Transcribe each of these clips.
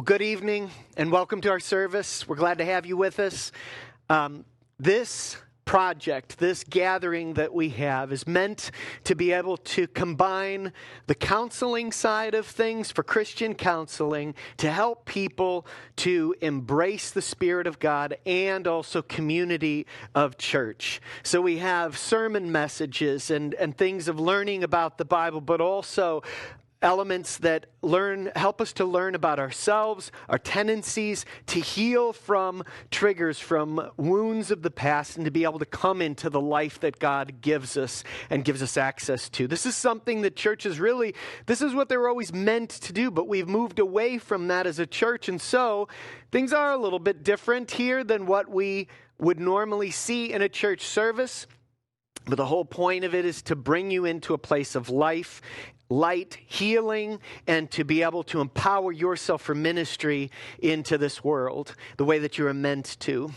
Well, good evening and welcome to our service. We're glad to have you with us. This project, this gathering that we have is meant to be able to combine the counseling side of things for Christian counseling to help people to embrace the Spirit of God and also community of church. So we have sermon messages and things of learning about the Bible, but also elements that help us to learn about ourselves, our tendencies, to heal from triggers, from wounds of the past, and to be able to come into the life that God gives us and gives us access to. This is something that churches this is what they were always meant to do, but we've moved away from that as a church, and so things are a little bit different here than what we would normally see in a church service. But the whole point of it is to bring you into a place of life, light, healing, and to be able to empower yourself for ministry into this world the way that you are meant to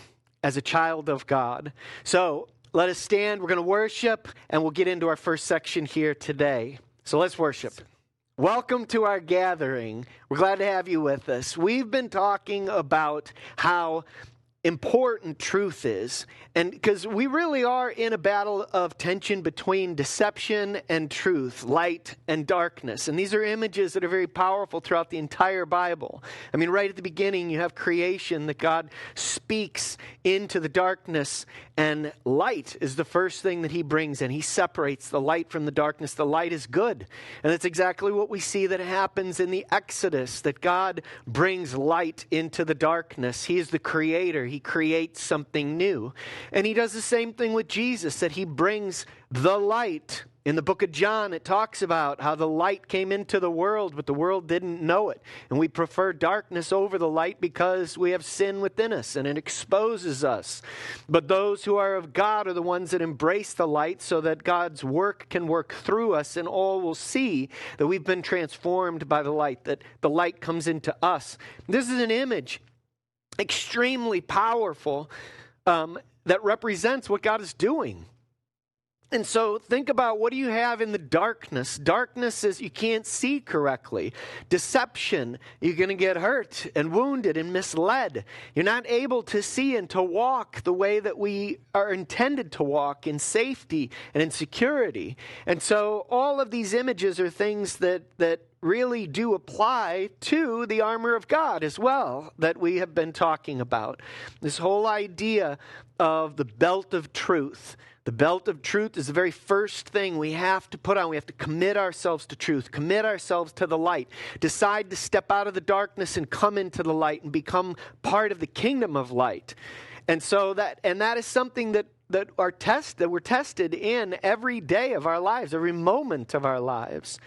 as a child of God. So let us stand. We're going to worship, and we'll get into our first section here today. So let's worship. Welcome to our gathering. We're glad to have you with us. We've been talking about how important truth is, and because we really are in a battle of tension between deception and truth, light and darkness, and these are images that are very powerful throughout the entire Bible. I mean, right at the beginning you have creation, that God speaks into the darkness, and light is the first thing that he brings in. He separates the light from the darkness. The light is good, and that's exactly what we see that happens in the Exodus, that God brings light into the darkness. He is the creator. He creates something new. And he does the same thing with Jesus, that he brings the light. In the book of John, it talks about how the light came into the world, but the world didn't know it. And we prefer darkness over the light because we have sin within us and it exposes us. But those who are of God are the ones that embrace the light so that God's work can work through us, and all will see that we've been transformed by the light, that the light comes into us. This is an image extremely powerful that represents what God is doing. And so think about, what do you have in the darkness? Darkness is you can't see correctly. Deception, you're going to get hurt and wounded and misled. You're not able to see and to walk the way that we are intended to walk, in safety and in security. And so all of these images are things that really do apply to the armor of God as well, that we have been talking about. This whole idea of the belt of truth. The belt of truth is the very first thing we have to put on. We have to commit ourselves to truth, commit ourselves to the light, decide to step out of the darkness and come into the light and become part of the kingdom of light. And so that is something that we're tested in every day of our lives, every moment of our lives.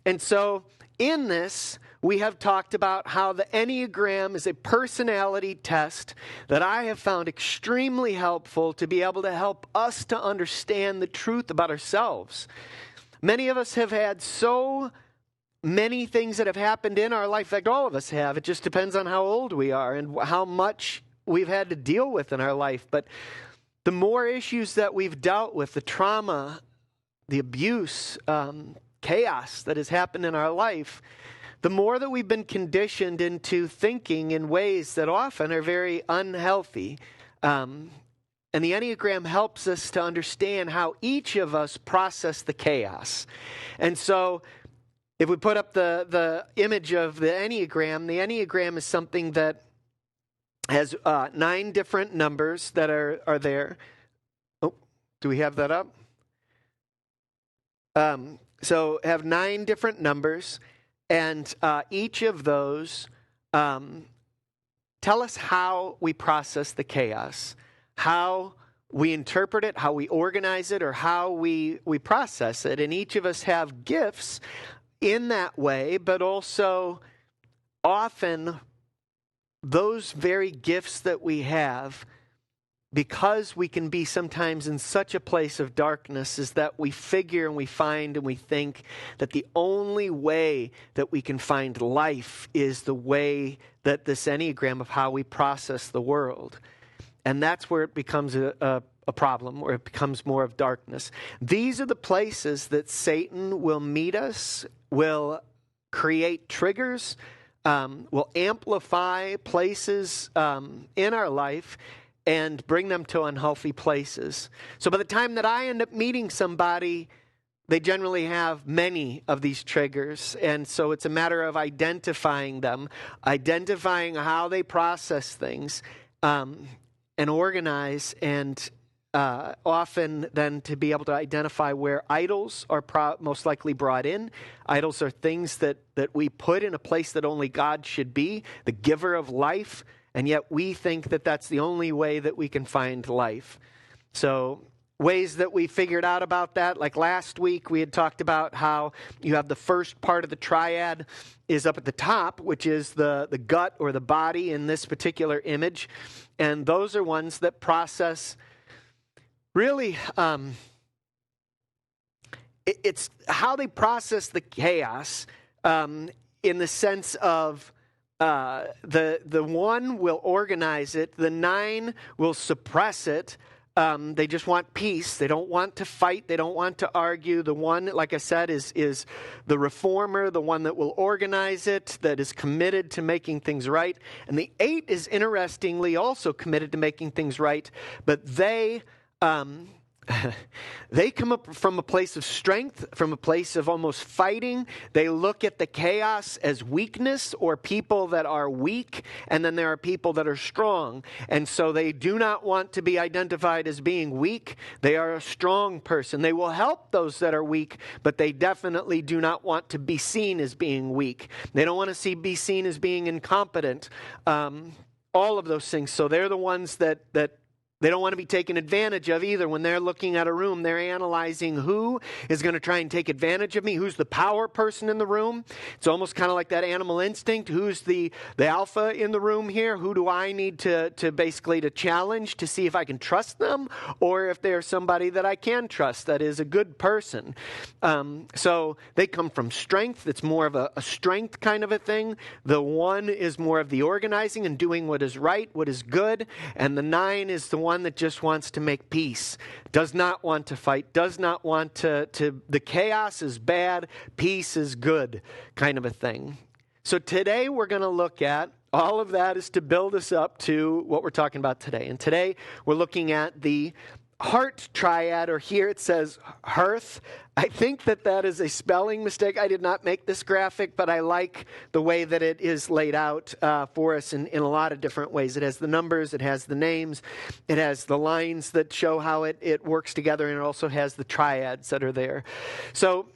And so in this, we have talked about how the Enneagram is a personality test that I have found extremely helpful to be able to help us to understand the truth about ourselves. Many of us have had so many things that have happened in our life. In fact, all of us have. It just depends on how old we are and how much we've had to deal with in our life. But the more issues that we've dealt with, the trauma, the abuse, chaos that has happened in our life, the more that we've been conditioned into thinking in ways that often are very unhealthy. And the Enneagram helps us to understand how each of us process the chaos. And so if we put up the image of the Enneagram is something that has 9 different numbers that are there. Oh, do we have that up? So have 9 different numbers, and each of those tell us how we process the chaos, how we interpret it, how we organize it, or how we process it. And each of us have gifts in that way, but also often those very gifts that we have, because we can be sometimes in such a place of darkness, is that we figure and we find and we think that the only way that we can find life is the way that this Enneagram of how we process the world. And that's where it becomes a problem, where it becomes more of darkness. These are the places that Satan will meet us, will create triggers, will amplify places in our life and bring them to unhealthy places. So by the time that I end up meeting somebody, they generally have many of these triggers. And so it's a matter of identifying them, identifying how they process things, and organize, and often then to be able to identify where idols are most likely brought in. Idols are things that we put in a place that only God should be, the giver of life, and yet we think that that's the only way that we can find life. So ways that we figured out about that, like last week we had talked about how you have the first part of the triad is up at the top, which is the gut or the body in this particular image. And those are ones that process really, it's how they process the chaos in the sense of the 1 will organize it, the 9 will suppress it. They just want peace. They don't want to fight. They don't want to argue. The 1, like I said, is the reformer, the one that will organize it, that is committed to making things right. And the 8 is interestingly also committed to making things right, but they come up from a place of strength, from a place of almost fighting. They look at the chaos as weakness or people that are weak, and then there are people that are strong. And so they do not want to be identified as being weak. They are a strong person. They will help those that are weak, but they definitely do not want to be seen as being weak. They don't want to be seen as being incompetent. All of those things. So they're the ones that they don't want to be taken advantage of either. When they're looking at a room, they're analyzing who is going to try and take advantage of me, who's the power person in the room. It's almost kind of like that animal instinct. Who's the alpha in the room here? Who do I need to basically to challenge to see if I can trust them, or if they're somebody that I can trust, that is a good person. So they come from strength. It's more of a strength kind of a thing. The 1 is more of the organizing and doing what is right, what is good. And the 9 is the one that just wants to make peace, does not want to fight, does not want to the chaos is bad, peace is good kind of a thing. So today we're going to look at, all of that is to build us up to what we're talking about today. And today we're looking at the heart triad, or here it says hearth. I think that is a spelling mistake. I did not make this graphic, but I like the way that it is laid out for us in a lot of different ways. It has the numbers, it has the names, it has the lines that show how it works together, and it also has the triads that are there. So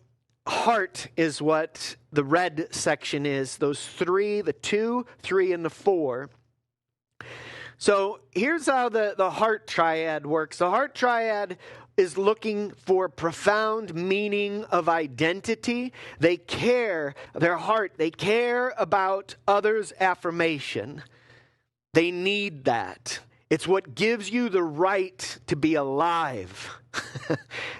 heart is what the red section is, those 3, the 2, 3, and the 4. So here's how the heart triad works. The heart triad is looking for profound meaning of identity. They care, their heart, they care about others' affirmation. They need that. It's what gives you the right to be alive.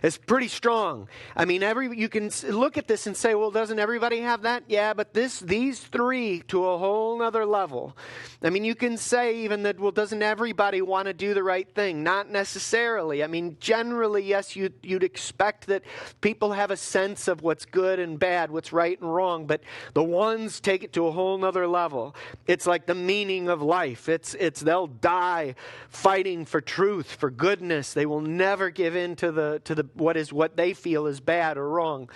It's pretty strong. I mean, you can look at this and say, well, doesn't everybody have that? Yeah, but these 3 to a whole nother level. I mean, you can say even that, well, doesn't everybody want to do the right thing? Not necessarily. I mean, generally, yes, you'd expect that people have a sense of what's good and bad, what's right and wrong, but the ones take it to a whole nother level. It's like the meaning of life. It's they'll die fighting for truth, for goodness. They will never give in to the what they feel is bad or wrong.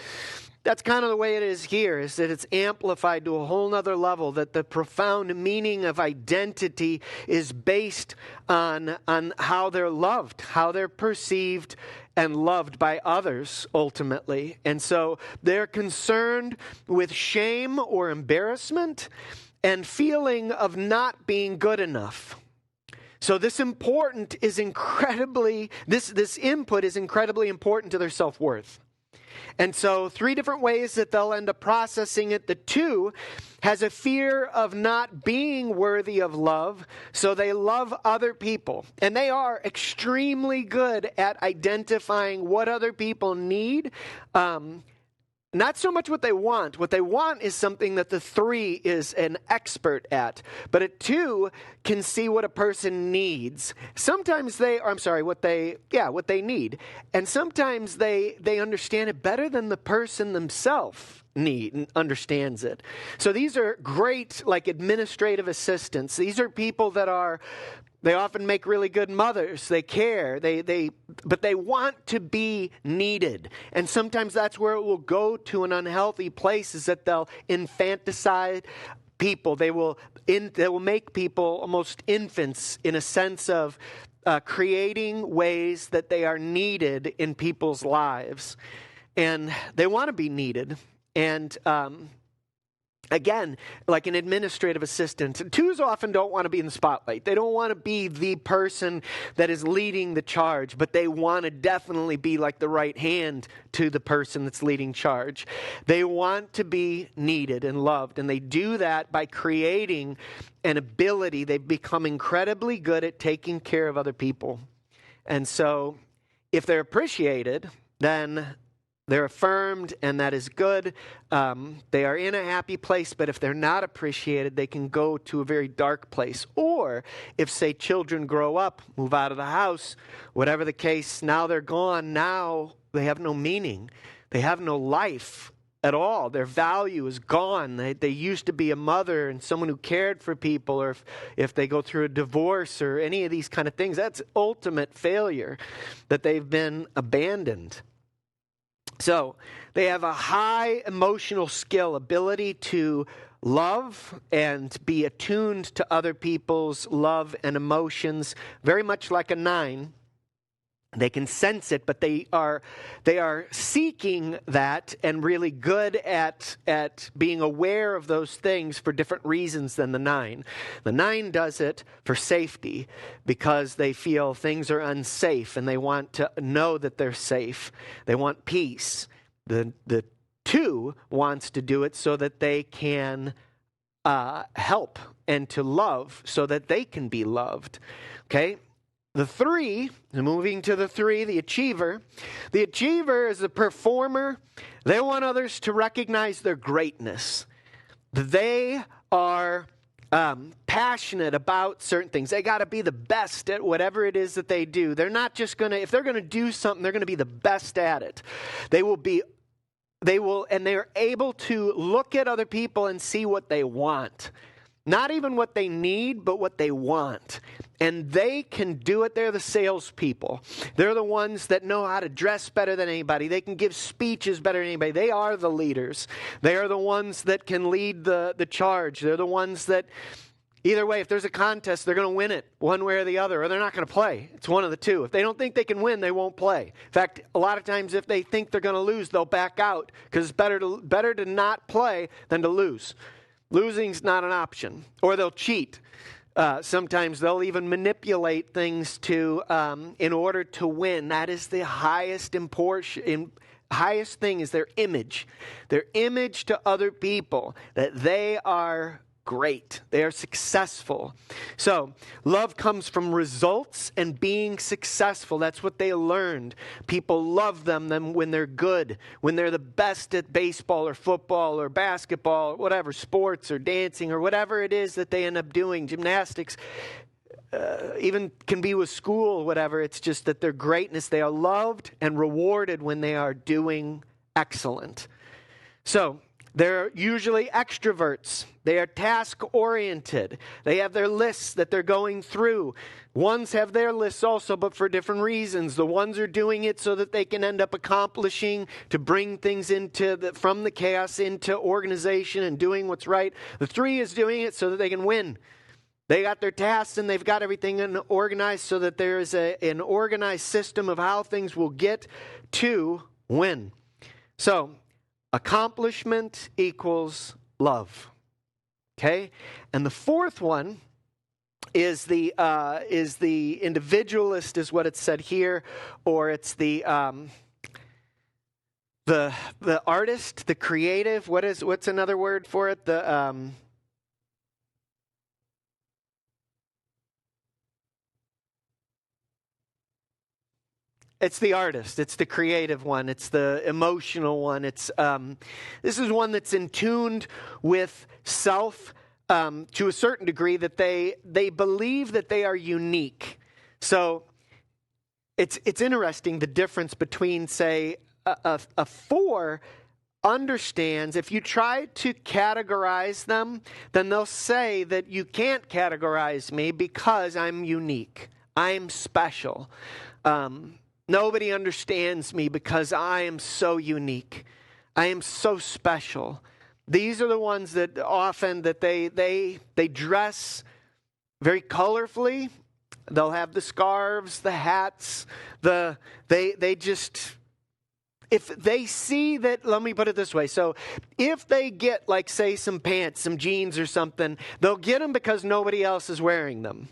That's kind of the way it is here, is that it's amplified to a whole nother level, that the profound meaning of identity is based on how they're loved, how they're perceived and loved by others ultimately. And so they're concerned with shame or embarrassment and feeling of not being good enough. So this input is incredibly important to their self-worth. And so 3 different ways that they'll end up processing it. The 2 has a fear of not being worthy of love, so they love other people. And they are extremely good at identifying what other people need. not so much what they want. What they want is something that the 3 is an expert at. But a 2 can see what a person needs. Sometimes what they need. And sometimes they understand it better than the person themselves understands it. So these are great, like, administrative assistants. These are people that they often make really good mothers. They care. But they want to be needed. And sometimes that's where it will go to an unhealthy place, is that they'll infanticide people. They will make people almost infants, in a sense of creating ways that they are needed in people's lives. And they want to be needed. And again, like an administrative assistant, 2s often don't want to be in the spotlight. They don't want to be the person that is leading the charge, but they want to definitely be like the right hand to the person that's leading charge. They want to be needed and loved, and they do that by creating an ability. They've become incredibly good at taking care of other people. And so if they're appreciated, then they're affirmed, and that is good. They are in a happy place, but if they're not appreciated, they can go to a very dark place. Or if, say, children grow up, move out of the house, whatever the case, now they're gone. Now they have no meaning. They have no life at all. Their value is gone. They used to be a mother and someone who cared for people, or if they go through a divorce or any of these kind of things, that's ultimate failure, that they've been abandoned. So they have a high emotional skill, ability to love and be attuned to other people's love and emotions, very much like a 9. They can sense it, but they are seeking that and really good at being aware of those things for different reasons than the 9. The 9 does it for safety, because they feel things are unsafe and they want to know that they're safe. They want peace. The 2 wants to do it so that they can help and to love, so that they can be loved. Okay? The 3, moving to the 3, the achiever. The achiever is a performer. They want others to recognize their greatness. They are passionate about certain things. They got to be the best at whatever it is that they do. They're not just going to, if they're going to do something, they're going to be the best at it. They are able to look at other people and see what they want. Not even what they need, but what they want. And they can do it. They're the salespeople. They're the ones that know how to dress better than anybody. They can give speeches better than anybody. They are the leaders. They are the ones that can lead the charge. They're the ones that, either way, if there's a contest, they're going to win it one way or the other, or they're not going to play. It's one of the two. If they don't think they can win, they won't play. In fact, a lot of times if they think they're going to lose, they'll back out, because it's better to not play than to lose. Losing's not an option. Or they'll cheat. Sometimes they'll even manipulate things in order to win. That is the highest highest thing, is their image. Their image to other people, that they are great. They are successful. So love comes from results and being successful. That's what they learned. People love them when they're good, when they're the best at baseball or football or basketball, or whatever, sports or dancing or whatever it is that they end up doing, gymnastics, even can be with school, whatever. It's just that their greatness, they are loved and rewarded when they are doing excellent. So they're usually extroverts. They are task-oriented. They have their lists that they're going through. Ones have their lists also, but for different reasons. The ones are doing it so that they can end up accomplishing, to bring things from the chaos into organization and doing what's right. The 3 is doing it so that they can win. They got their tasks and they've got everything organized so that there is an organized system of how things will get to win. So, accomplishment equals love. Okay? And the 4th one is the individualist, is what it's said here, or it's the artist, the creative. What's another word for it? It's the artist. It's the creative one. It's the emotional one. This is one that's in tuned with self to a certain degree, that they believe that they are unique. So it's interesting, the difference between, say, a 4 understands if you try to categorize them, then they'll say that you can't categorize me because I'm unique. I'm special. Nobody understands me because I am so unique. I am so special. These are the ones that often that they dress very colorfully. They'll have the scarves, the hats, they just, if they see that, let me put it this way. So if they get, like, say, some pants, some jeans or something, they'll get them because nobody else is wearing them.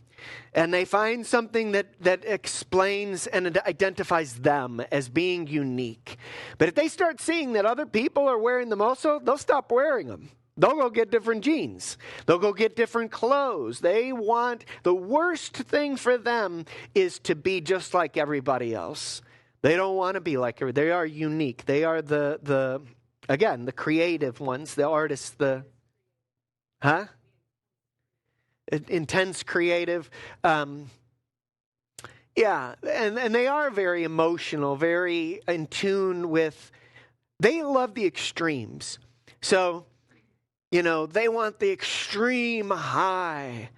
And they find something that explains and identifies them as being unique. But if they start seeing that other people are wearing them also, they'll stop wearing them. They'll go get different jeans. They'll go get different clothes. The worst thing for them is to be just like everybody else. They don't want to be like her. They are unique. They are the creative ones, the artists, intense creative. And they are very emotional, very in tune with, they love the extremes. So, they want the extreme high.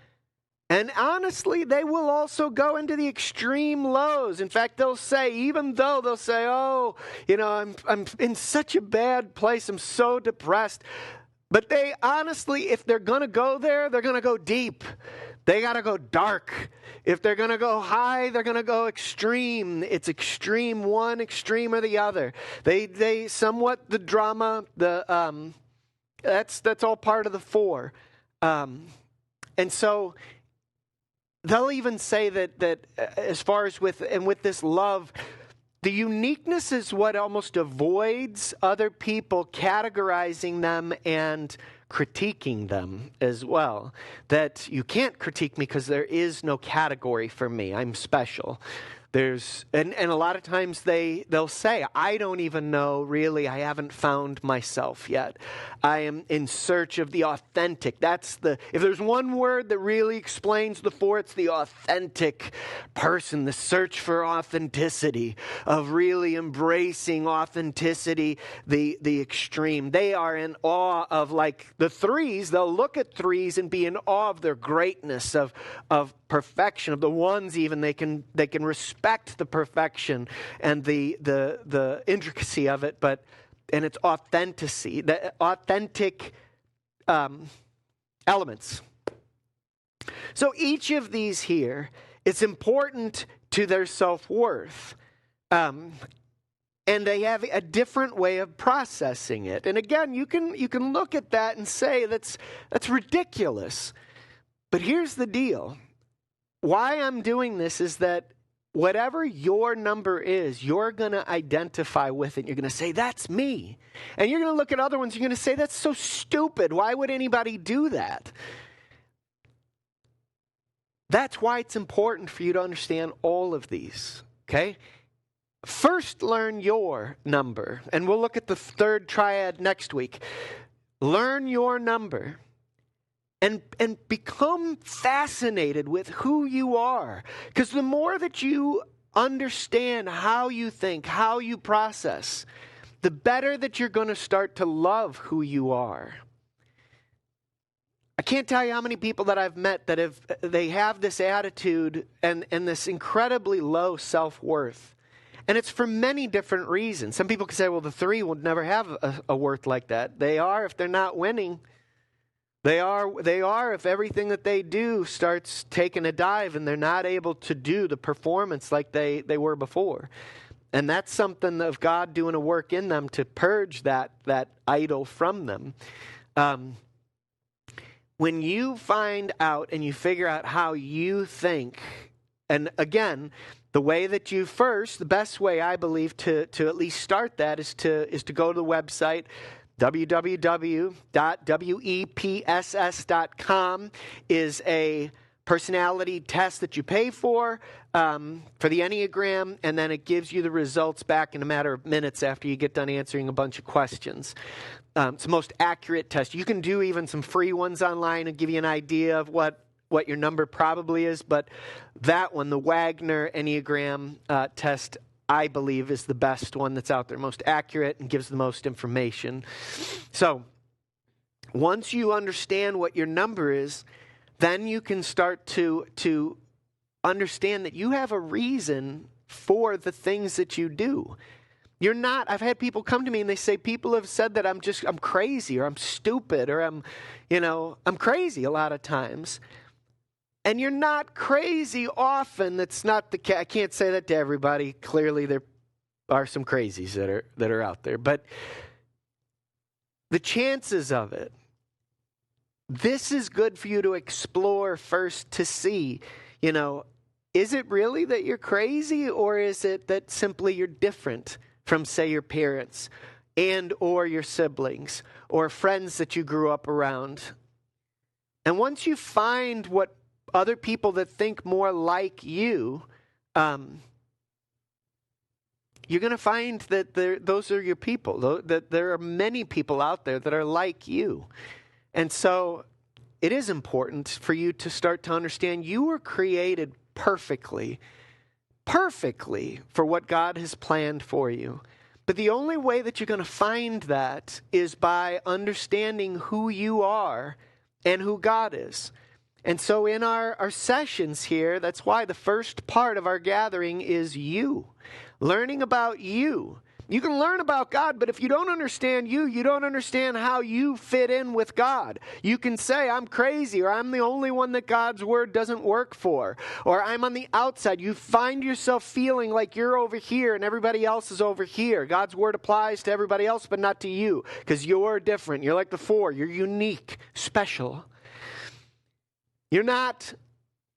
And honestly, they will also go into the extreme lows. In fact, they'll say, oh, I'm in such a bad place. I'm so depressed. But they honestly, if they're going to go there, they're going to go deep. They got to go dark. If they're going to go high, they're going to go extreme. It's extreme one extreme or the other. They somewhat the drama, that's all part of the 4. And so they'll even say that as far as with this love, the uniqueness is what almost avoids other people categorizing them and critiquing them as well. That you can't critique me because there is no category for me. I'm special. And a lot of times they'll say, I don't even know, really, I haven't found myself yet. I am in search of the authentic. If there's one word that really explains the 4, it's the authentic person, the search for authenticity, of really embracing authenticity, the extreme. They are in awe of, like the 3s, they'll look at 3s and be in awe of their greatness, of perfection, of the 1s even, they can respect the perfection and the intricacy of it, and its authenticity, the authentic elements. So each of these here, it's important to their self-worth. And they have a different way of processing it. And again, you can look at that and say that's ridiculous. But here's the deal. Why I'm doing this is that whatever your number is, you're going to identify with it. You're going to say, that's me. And you're going to look at other ones, you're going to say, that's so stupid. Why would anybody do that? That's why it's important for you to understand all of these, okay? First, learn your number. And we'll look at the 3rd triad next week. Learn your number. And become fascinated with who you are. Because the more that you understand how you think, how you process, the better that you're going to start to love who you are. I can't tell you how many people that I've met that they have this attitude and this incredibly low self-worth. And it's for many different reasons. Some people can say, well, the 3 will never have a worth like that. They are if they're not winning. They are if everything that they do starts taking a dive and they're not able to do the performance like they were before. And that's something of God doing a work in them to purge that idol from them. When you find out and you figure out how you think, and again, the way that the best way I believe to at least start that is to go to the website, www.wepss.com is a personality test that you pay for the Enneagram, and then it gives you the results back in a matter of minutes after you get done answering a bunch of questions. It's the most accurate test. You can do even some free ones online and give you an idea of what your number probably is, but that one, the Wagner Enneagram test, I believe is the best one that's out there, most accurate and gives the most information. So once you understand what your number is, then you can start to understand that you have a reason for the things that you do. You're not, I've had people come to me and they say, people have said that I'm crazy or I'm stupid or I'm crazy a lot of times. And you're not crazy often. That's not the case. I can't say that to everybody. Clearly there are some crazies that are out there. But the chances of it, this is good for you to explore first to see, is it really that you're crazy, or is it that simply you're different from, say, your parents and or your siblings or friends that you grew up around? And once you find what other people that think more like you, you're going to find that those are your people, that there are many people out there that are like you. And so it is important for you to start to understand you were created perfectly for what God has planned for you. But the only way that you're going to find that is by understanding who you are and who God is. And so in our sessions here, that's why the first part of our gathering is you. Learning about you. You can learn about God, but if you don't understand you don't understand how you fit in with God. You can say, I'm crazy, or I'm the only one that God's word doesn't work for, or I'm on the outside. You find yourself feeling like you're over here and everybody else is over here. God's word applies to everybody else, but not to you, because you're different. You're like the four. You're unique, special. You're not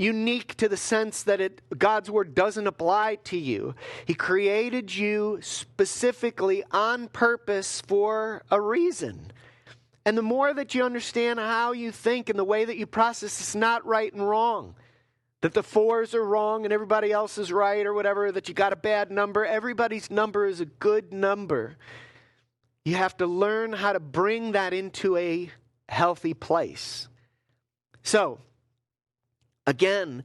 unique to the sense that God's word doesn't apply to you. He created you specifically on purpose for a reason. And the more that you understand how you think and the way that you process, it's not right and wrong. That the fours are wrong and everybody else is right or whatever, that you got a bad number. Everybody's number is a good number. You have to learn how to bring that into a healthy place. So, again,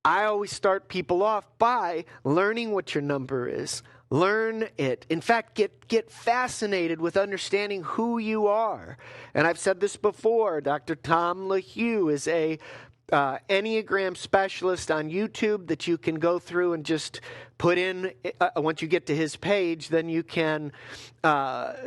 I always start people off by learning what your number is. Learn it. In fact, get fascinated with understanding who you are. And I've said this before. Dr. Tom LaHue is a Enneagram specialist on YouTube that you can go through and just put in. Once you get to his page, then you can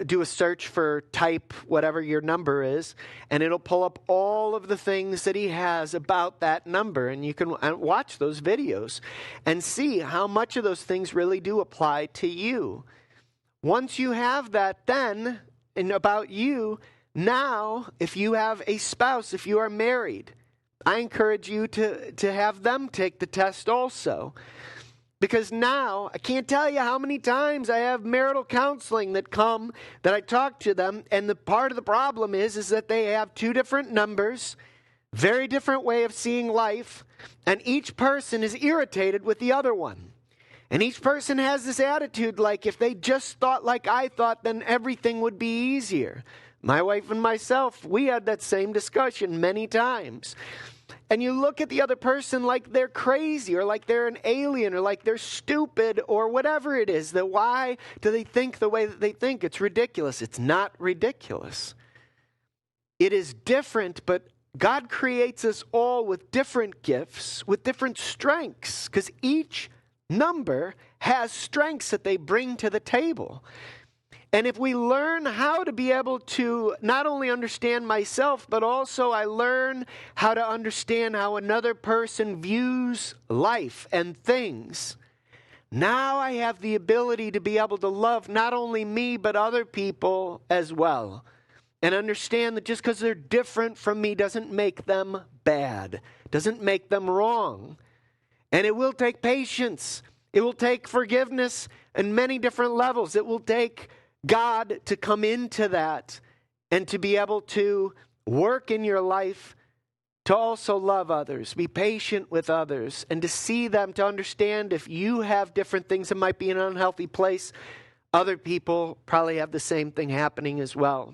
do a search for type whatever your number is, and it'll pull up all of the things that he has about that number. And you can watch those videos and see how much of those things really do apply to you. Once you have that then, and about you, now, if you have a spouse, if you are married, I encourage you to have them take the test also. Because now, I can't tell you how many times I have marital counseling that I talk to them, and the part of the problem is that they have two different numbers, very different way of seeing life, and each person is irritated with the other one. And each person has this attitude like, if they just thought like I thought, then everything would be easier. My wife and myself, we had that same discussion many times. And you look at the other person like they're crazy or like they're an alien or like they're stupid or whatever it is. That why do they think the way that they think? It's ridiculous. It's not ridiculous. It is different, but God creates us all with different gifts, with different strengths, because each number has strengths that they bring to the table. And if we learn how to be able to not only understand myself, but also I learn how to understand how another person views life and things, now I have the ability to be able to love not only me, but other people as well. And understand that just because they're different from me doesn't make them bad, doesn't make them wrong. And it will take patience. It will take forgiveness in many different levels. It will take God to come into that and to be able to work in your life to also love others, be patient with others, and to see them, to understand if you have different things that might be in an unhealthy place, other people probably have the same thing happening as well.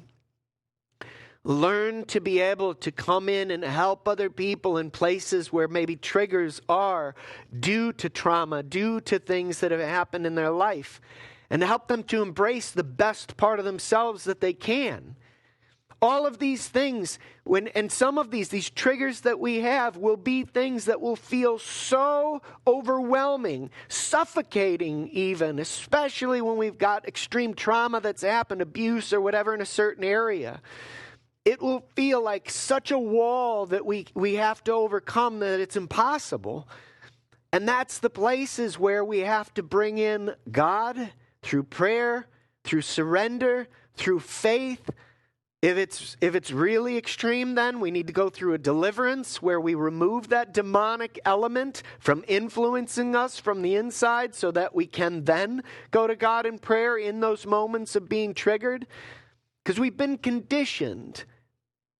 Learn to be able to come in and help other people in places where maybe triggers are due to trauma, due to things that have happened in their life, and to help them to embrace the best part of themselves that they can. All of these things, and some of these triggers that we have will be things that will feel so overwhelming, suffocating even, especially when we've got extreme trauma that's happened, abuse or whatever in a certain area. It will feel like such a wall that we have to overcome that it's impossible. And that's the places where we have to bring in God through prayer, through surrender, through faith. If it's really extreme, then we need to go through a deliverance where we remove that demonic element from influencing us from the inside so that we can then go to God in prayer in those moments of being triggered. Because we've been conditioned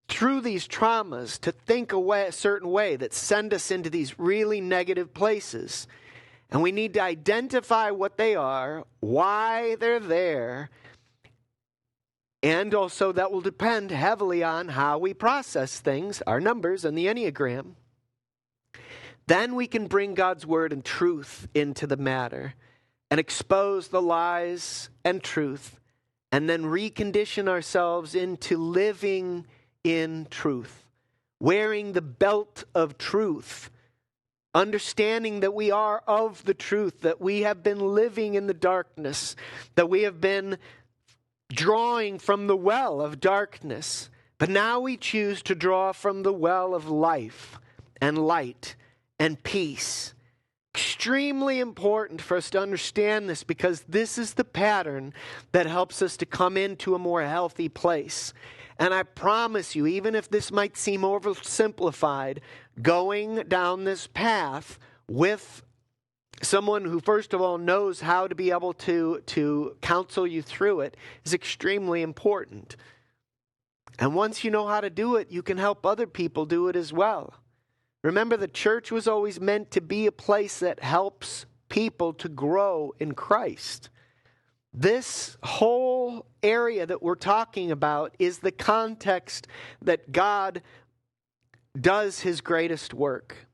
through these traumas to think a certain way that send us into these really negative places. And we need to identify what they are, why they're there, and also that will depend heavily on how we process things, our numbers and the Enneagram. Then we can bring God's word and truth into the matter and expose the lies and truth, and then recondition ourselves into living in truth, wearing the belt of truth, understanding that we are of the truth, that we have been living in the darkness, that we have been drawing from the well of darkness, but now we choose to draw from the well of life and light and peace. Extremely important for us to understand this, because this is the pattern that helps us to come into a more healthy place. And I promise you, even if this might seem oversimplified, going down this path with someone who, first of all, knows how to be able to counsel you through it is extremely important. And once you know how to do it, you can help other people do it as well. Remember, the church was always meant to be a place that helps people to grow in Christ. This whole area that we're talking about is the context that God does his greatest work.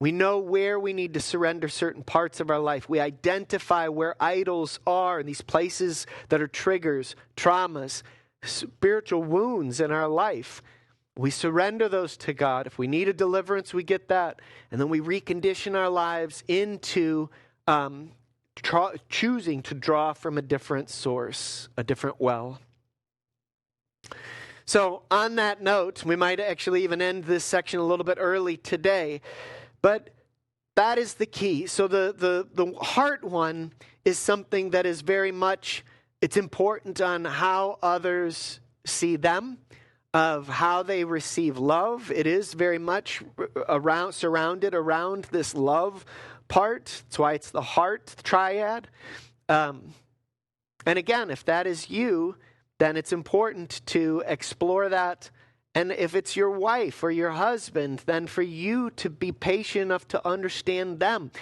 We know where we need to surrender certain parts of our life. We identify where idols are in these places that are triggers, traumas, spiritual wounds in our life. We surrender those to God. If we need a deliverance, we get that. And then we recondition our lives into choosing to draw from a different source, a different well. So on that note, we might actually even end this section a little bit early today. But that is the key. So the heart one is something that is very much, it's important on how others see them, of how they receive love. It is very much surrounded around this love part. That's why it's the heart triad. And again, if that is you, then it's important to explore that. And if it's your wife or your husband, then for you to be patient enough to understand them.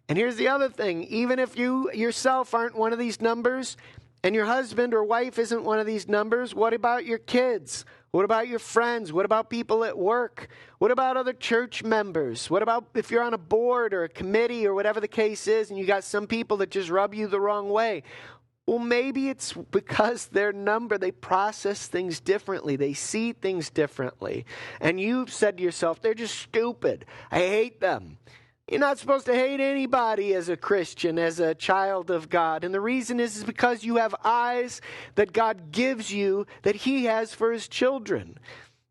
And here's the other thing. Even if you yourself aren't one of these numbers, and your husband or wife isn't one of these numbers, what about your kids? What about your friends? What about people at work? What about other church members? What about if you're on a board or a committee or whatever the case is, and you got some people that just rub you the wrong way? Well, maybe it's because their number, they process things differently. They see things differently. And you've said to yourself, they're just stupid. I hate them. You're not supposed to hate anybody as a Christian, as a child of God. And the reason is because you have eyes that God gives you that he has for his children.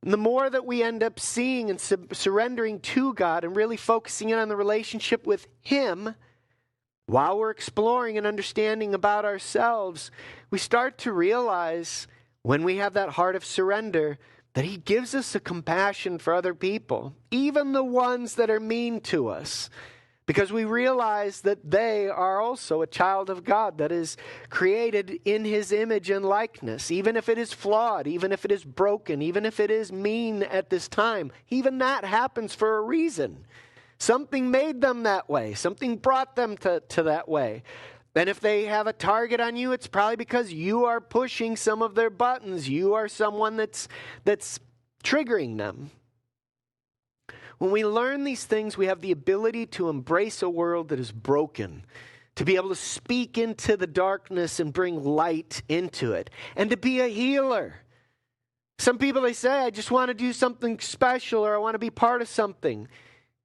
And the more that we end up seeing and surrendering to God and really focusing in on the relationship with him, while we're exploring and understanding about ourselves, we start to realize when we have that heart of surrender that he gives us a compassion for other people, even the ones that are mean to us. because we realize that they are also a child of God that is created in his image and likeness. Even if it is flawed, even if it is broken, even if it is mean at this time, even that happens for a reason. Something made them that way. Something brought them to that way. And if they have a target on you, it's probably because you are pushing some of their buttons. You are someone that's triggering them. When we learn these things, we have the ability to embrace a world that is broken, to be able to speak into the darkness and bring light into it, and to be a healer. Some people, they say, I just want to do something special, or I want to be part of something.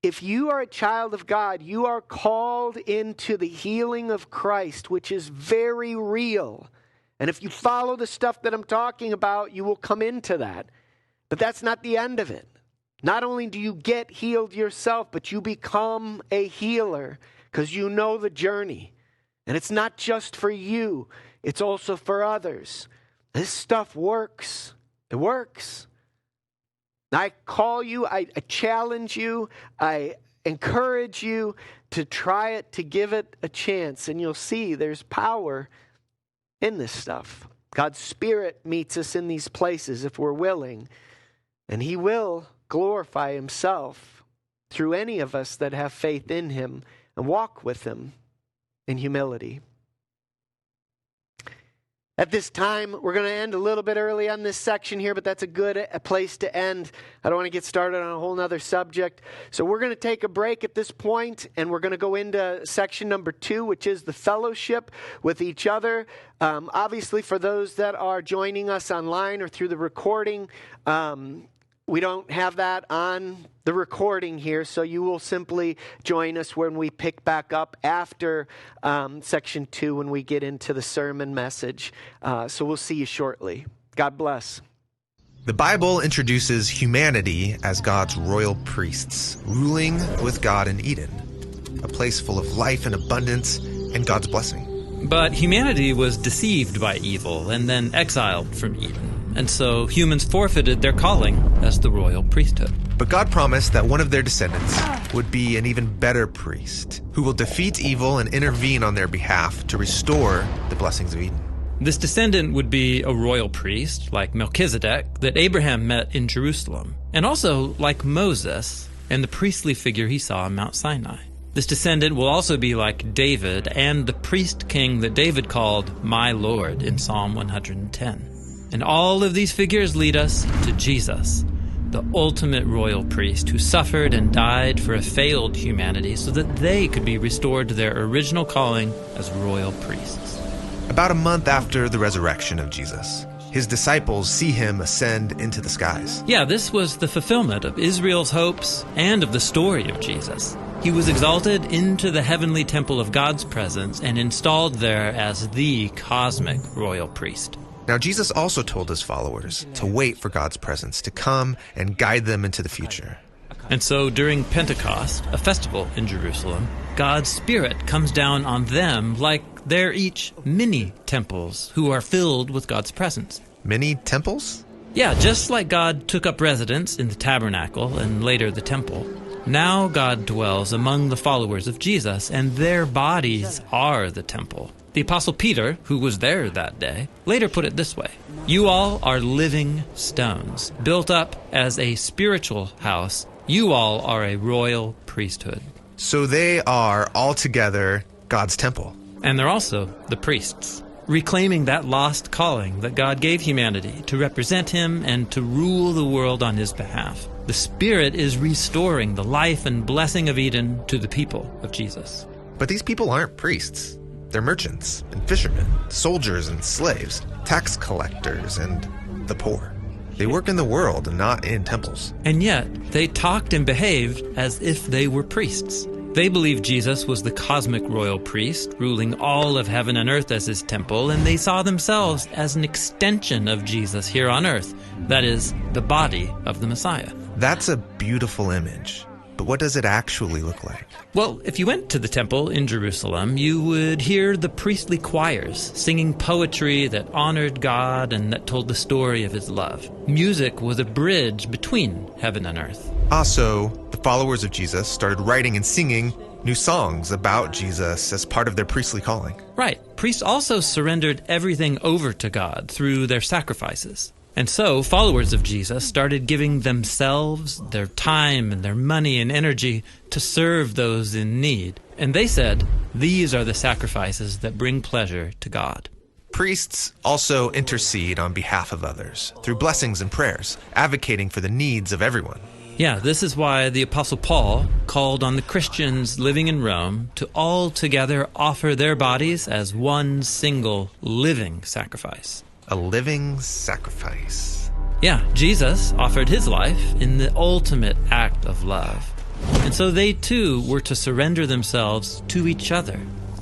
If you are a child of God, you are called into the healing of Christ, which is very real. And if you follow the stuff that I'm talking about, you will come into that. But that's not the end of it. Not only do you get healed yourself, but you become a healer because you know the journey. And it's not just for you, it's also for others. This stuff works. It works. I call you, I challenge you, I encourage you to try it, to give it a chance, and you'll see there's power in this stuff. God's Spirit meets us in these places if we're willing, and he will glorify himself through any of us that have faith in him and walk with him in humility. At this time, we're going to end a little bit early on this section here, but that's a place to end. I don't want to get started on a whole nother subject. So we're going to take a break at this point, and we're going to go into section number 2, which is the fellowship with each other. Obviously, for those that are joining us online or through the recording, we don't have that on the recording here, so you will simply join us when we pick back up after section 2 when we get into the sermon message. So we'll see you shortly. God bless. The Bible introduces humanity as God's royal priests, ruling with God in Eden, a place full of life and abundance and God's blessing. But humanity was deceived by evil and then exiled from Eden. And so humans forfeited their calling as the royal priesthood. But God promised that one of their descendants would be an even better priest, who will defeat evil and intervene on their behalf to restore the blessings of Eden. This descendant would be a royal priest, like Melchizedek, that Abraham met in Jerusalem, and also like Moses and the priestly figure he saw on Mount Sinai. This descendant will also be like David and the priest king that David called my Lord in Psalm 110. And all of these figures lead us to Jesus, the ultimate royal priest who suffered and died for a failed humanity so that they could be restored to their original calling as royal priests. About a month after the resurrection of Jesus, his disciples see him ascend into the skies. Yeah, this was the fulfillment of Israel's hopes and of the story of Jesus. He was exalted into the heavenly temple of God's presence and installed there as the cosmic royal priest. Now, Jesus also told his followers to wait for God's presence to come and guide them into the future. And so during Pentecost, a festival in Jerusalem, God's Spirit comes down on them like they're each mini temples who are filled with God's presence. Mini temples? Yeah, just like God took up residence in the tabernacle and later the temple. Now God dwells among the followers of Jesus, and their bodies are the temple. The Apostle Peter, who was there that day, later put it this way: "You all are living stones, built up as a spiritual house. You all are a royal priesthood." So they are altogether God's temple. And they're also the priests, reclaiming that lost calling that God gave humanity to represent him and to rule the world on his behalf. The Spirit is restoring the life and blessing of Eden to the people of Jesus. But these people aren't priests. They're merchants and fishermen, soldiers and slaves, tax collectors and the poor. They work in the world and not in temples. And yet, they talked and behaved as if they were priests. They believed Jesus was the cosmic royal priest, ruling all of heaven and earth as his temple, and they saw themselves as an extension of Jesus here on earth, that is, the body of the Messiah. That's a beautiful image. But what does it actually look like? Well, if you went to the temple in Jerusalem, you would hear the priestly choirs singing poetry that honored God and that told the story of his love. Music was a bridge between heaven and earth. Also, the followers of Jesus started writing and singing new songs about Jesus as part of their priestly calling. Right. Priests also surrendered everything over to God through their sacrifices. And so followers of Jesus started giving themselves, their time, and their money and energy to serve those in need. And they said, these are the sacrifices that bring pleasure to God. Priests also intercede on behalf of others through blessings and prayers, advocating for the needs of everyone. Yeah, this is why the Apostle Paul called on the Christians living in Rome to all together offer their bodies as one single living sacrifice. A living sacrifice. Yeah, Jesus offered his life in the ultimate act of love. And so they too were to surrender themselves to each other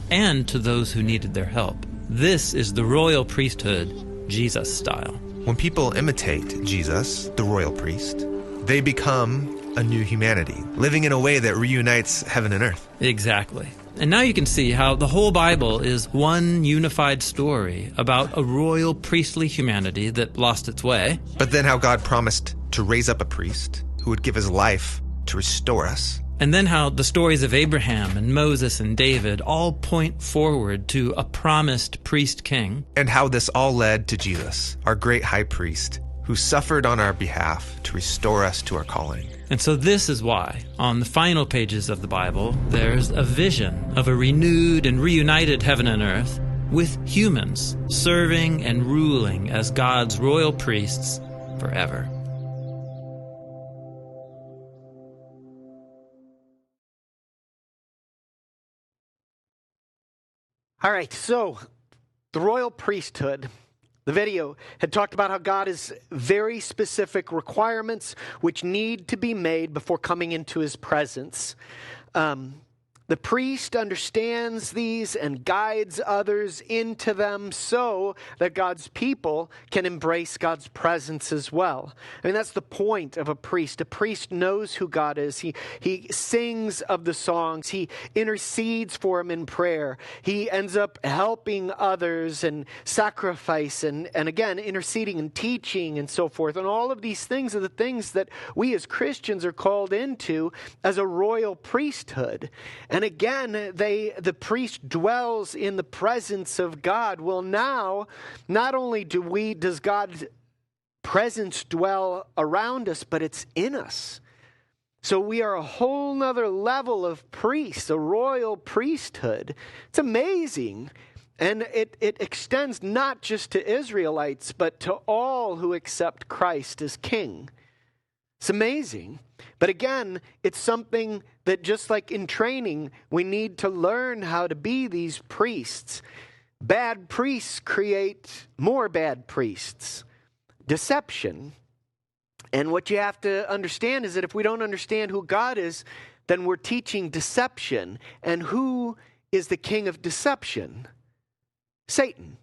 and to those who needed their help. This is the royal priesthood, Jesus style. When people imitate Jesus, the royal priest, they become a new humanity, living in a way that reunites heaven and earth. Exactly. And now you can see how the whole Bible is one unified story about a royal priestly humanity that lost its way. But then how God promised to raise up a priest who would give his life to restore us. And then how the stories of Abraham and Moses and David all point forward to a promised priest king. And how this all led to Jesus, our great high priest, who suffered on our behalf to restore us to our calling. And so this is why, on the final pages of the Bible, there's a vision of a renewed and reunited heaven and earth with humans serving and ruling as God's royal priests forever. All right, so the royal priesthood. The video had talked about how God has very specific requirements which need to be made before coming into his presence. The priest understands these and guides others into them so that God's people can embrace God's presence as well. I mean, that's the point of a priest. A priest knows who God is. He sings of the songs. He intercedes for him in prayer. He ends up helping others and sacrifice and again, interceding and teaching and so forth. And all of these things are the things that we as Christians are called into as a royal priesthood. And again, the priest dwells in the presence of God. Well, now, not only does God's presence dwell around us, but it's in us. So we are a whole nother level of priests, a royal priesthood. It's amazing. And it extends not just to Israelites, but to all who accept Christ as king. It's amazing. But again, it's something that just like in training, we need to learn how to be these priests. Bad priests create more bad priests. Deception. And what you have to understand is that if we don't understand who God is, then we're teaching deception. And who is the king of deception? Satan.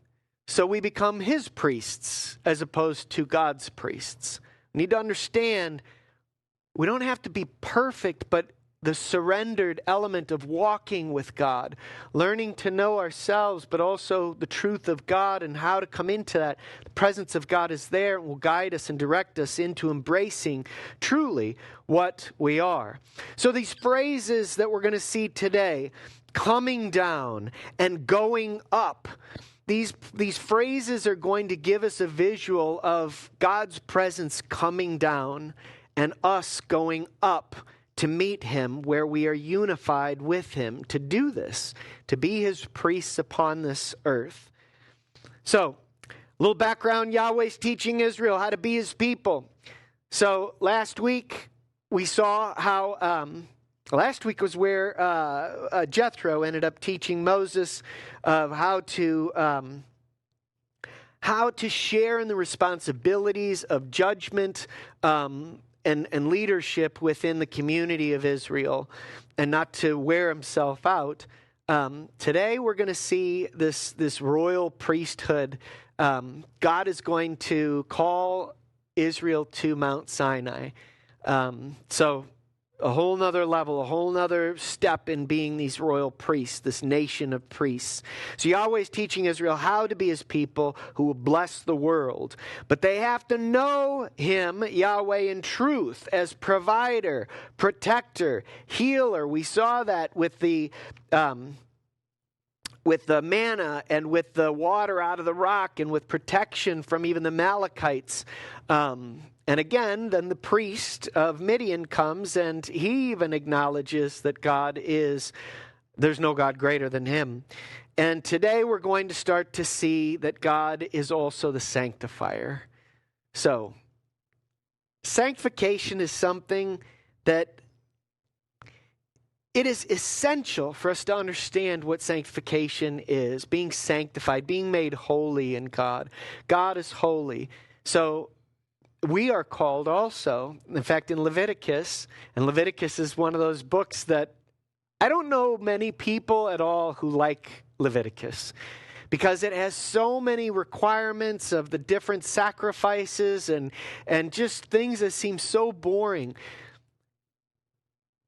So we become his priests as opposed to God's priests. We need to understand we don't have to be perfect, but the surrendered element of walking with God, learning to know ourselves, but also the truth of God and how to come into that. The presence of God is there and will guide us and direct us into embracing truly what we are. So these phrases that we're going to see today, coming down and going up, these phrases are going to give us a visual of God's presence coming down and us going up to meet him where we are unified with him to do this, to be his priests upon this earth. So, a little background, Yahweh's teaching Israel how to be his people. So, last week we saw how, last week was where Jethro ended up teaching Moses of how to share in the responsibilities of judgment, and leadership within the community of Israel and not to wear himself out. Today we're going to see this royal priesthood. God is going to call Israel to Mount Sinai. So a whole nother level, a whole nother step in being these royal priests, this nation of priests. So Yahweh is teaching Israel how to be his people who will bless the world. But they have to know him, Yahweh, in truth as provider, protector, healer. We saw that with the manna and with the water out of the rock and with protection from even the Amalekites. And again, then the priest of Midian comes and he even acknowledges that there's no God greater than him. And today we're going to start to see that God is also the sanctifier. So, sanctification is something that it is essential for us to understand what sanctification is, being sanctified, being made holy in God. God is holy. So we are called also, in fact, in Leviticus, and Leviticus is one of those books that I don't know many people at all who like Leviticus, because it has so many requirements of the different sacrifices and just things that seem so boring.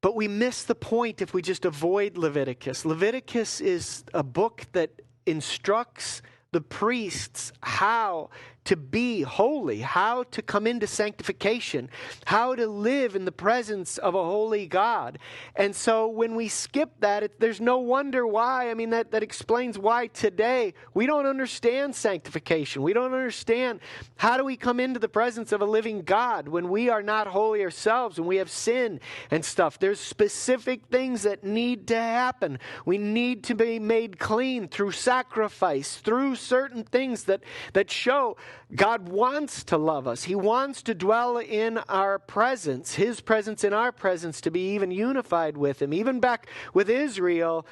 But we miss the point if we just avoid Leviticus. Leviticus is a book that instructs the priests how to be holy, how to come into sanctification, how to live in the presence of a holy God. And so when we skip that, there's no wonder why. I mean, that explains why today we don't understand sanctification. We don't understand how do we come into the presence of a living God when we are not holy ourselves, when we have sin and stuff. There's specific things that need to happen. We need to be made clean through sacrifice, through certain things that show God wants to love us. He wants to dwell in our presence, his presence in our presence, to be even unified with him. Even back with Israel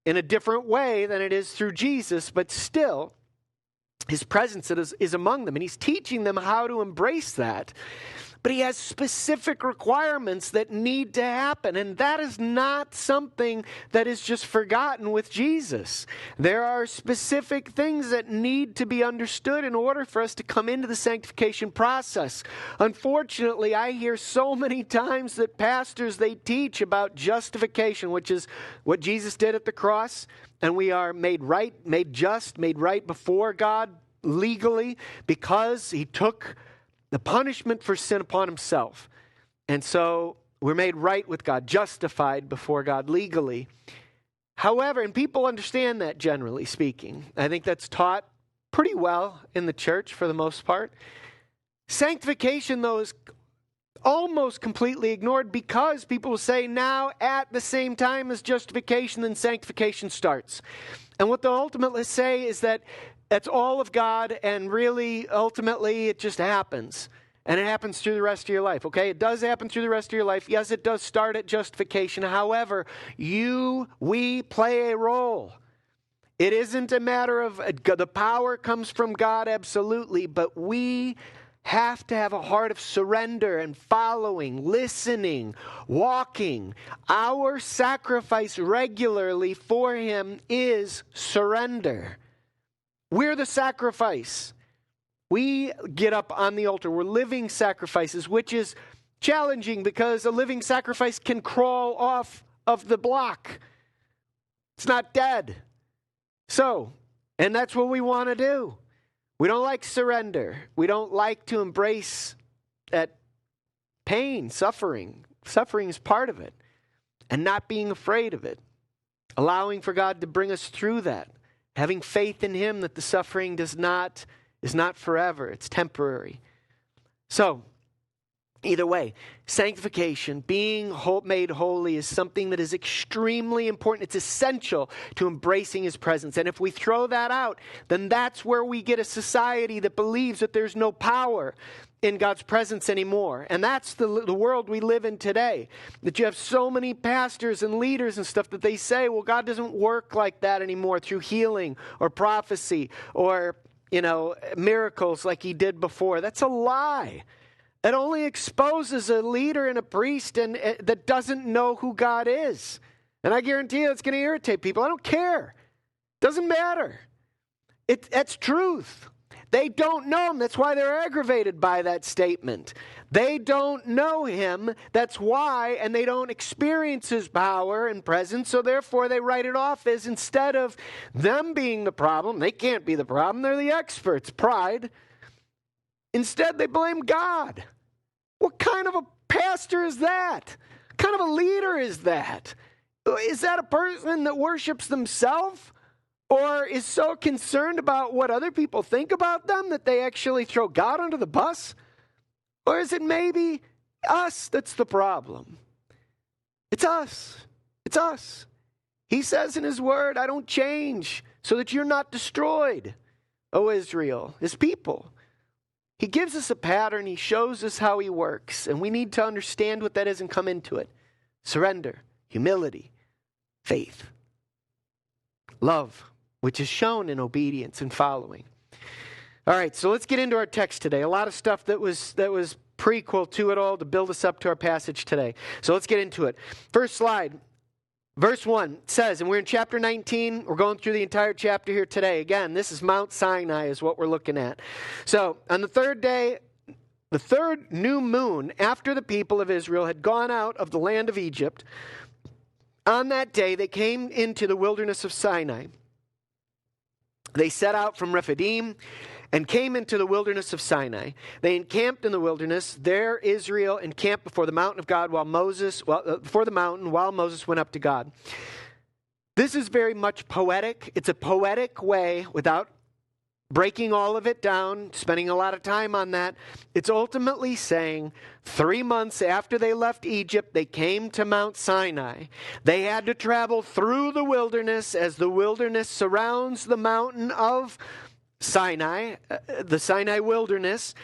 in a different way than it is through Jesus, but still his presence is among them. And he's teaching them how to embrace that. But he has specific requirements that need to happen. And that is not something that is just forgotten with Jesus. There are specific things that need to be understood in order for us to come into the sanctification process. Unfortunately, I hear so many times that pastors, they teach about justification, which is what Jesus did at the cross. And we are made right, made just, made right before God legally because he took the punishment for sin upon himself. And so we're made right with God, justified before God legally. However, and people understand that generally speaking. I think that's taught pretty well in the church for the most part. Sanctification, though, is almost completely ignored because people will say now at the same time as justification, then sanctification starts. And what they'll ultimately say is that that's all of God, and really, ultimately, it just happens. And it happens through the rest of your life, okay? It does happen through the rest of your life. Yes, it does start at justification. However, we play a role. It isn't a matter of the power comes from God, absolutely, but we have to have a heart of surrender and following, listening, walking. Our sacrifice regularly for him is surrender. We're the sacrifice. We get up on the altar. We're living sacrifices, which is challenging because a living sacrifice can crawl off of the block. It's not dead. So, and that's what we want to do. We don't like surrender. We don't like to embrace that pain, suffering. Suffering is part of it. And not being afraid of it. Allowing for God to bring us through that. Having faith in him that the suffering is not forever. It's temporary. So, either way, sanctification, being made holy, is something that is extremely important. It's essential to embracing his presence. And if we throw that out, then that's where we get a society that believes that there's no power in God's presence anymore. And that's the world we live in today. That you have so many pastors and leaders and stuff that they say, well, God doesn't work like that anymore through healing or prophecy or, miracles like he did before. That's a lie. It only exposes a leader and a priest and that doesn't know who God is. And I guarantee you it's going to irritate people. I don't care. Doesn't matter. That's truth. They don't know him. That's why they're aggravated by that statement. They don't know him. That's why, and they don't experience his power and presence, so therefore they write it off as, instead of them being the problem, they can't be the problem, they're the experts. Pride. Instead, they blame God. What kind of a pastor is that? What kind of a leader is that? Is that a person that worships themselves? Or is so concerned about what other people think about them that they actually throw God under the bus? Or is it maybe us that's the problem? It's us. It's us. He says in his word, I don't change so that you're not destroyed, O Israel, his people. He gives us a pattern. He shows us how he works. And we need to understand what that is and come into it. Surrender, humility, faith, love, which is shown in obedience and following. All right, so let's get into our text today. A lot of stuff that was prequel to it all to build us up to our passage today. So let's get into it. First slide, verse 1 says, and we're in chapter 19. We're going through the entire chapter here today. Again, this is Mount Sinai is what we're looking at. So on the third day, the third new moon after the people of Israel had gone out of the land of Egypt, on that day they came into the wilderness of Sinai. They set out from Rephidim and came into the wilderness of Sinai. They encamped in the wilderness. There Israel encamped before the mountain of God while Moses went up to God. This is very much poetic. It's a poetic way, without breaking all of it down, spending a lot of time on that. It's ultimately saying 3 months after they left Egypt, they came to Mount Sinai. They had to travel through the wilderness as the wilderness surrounds the mountain of Sinai. The Sinai wilderness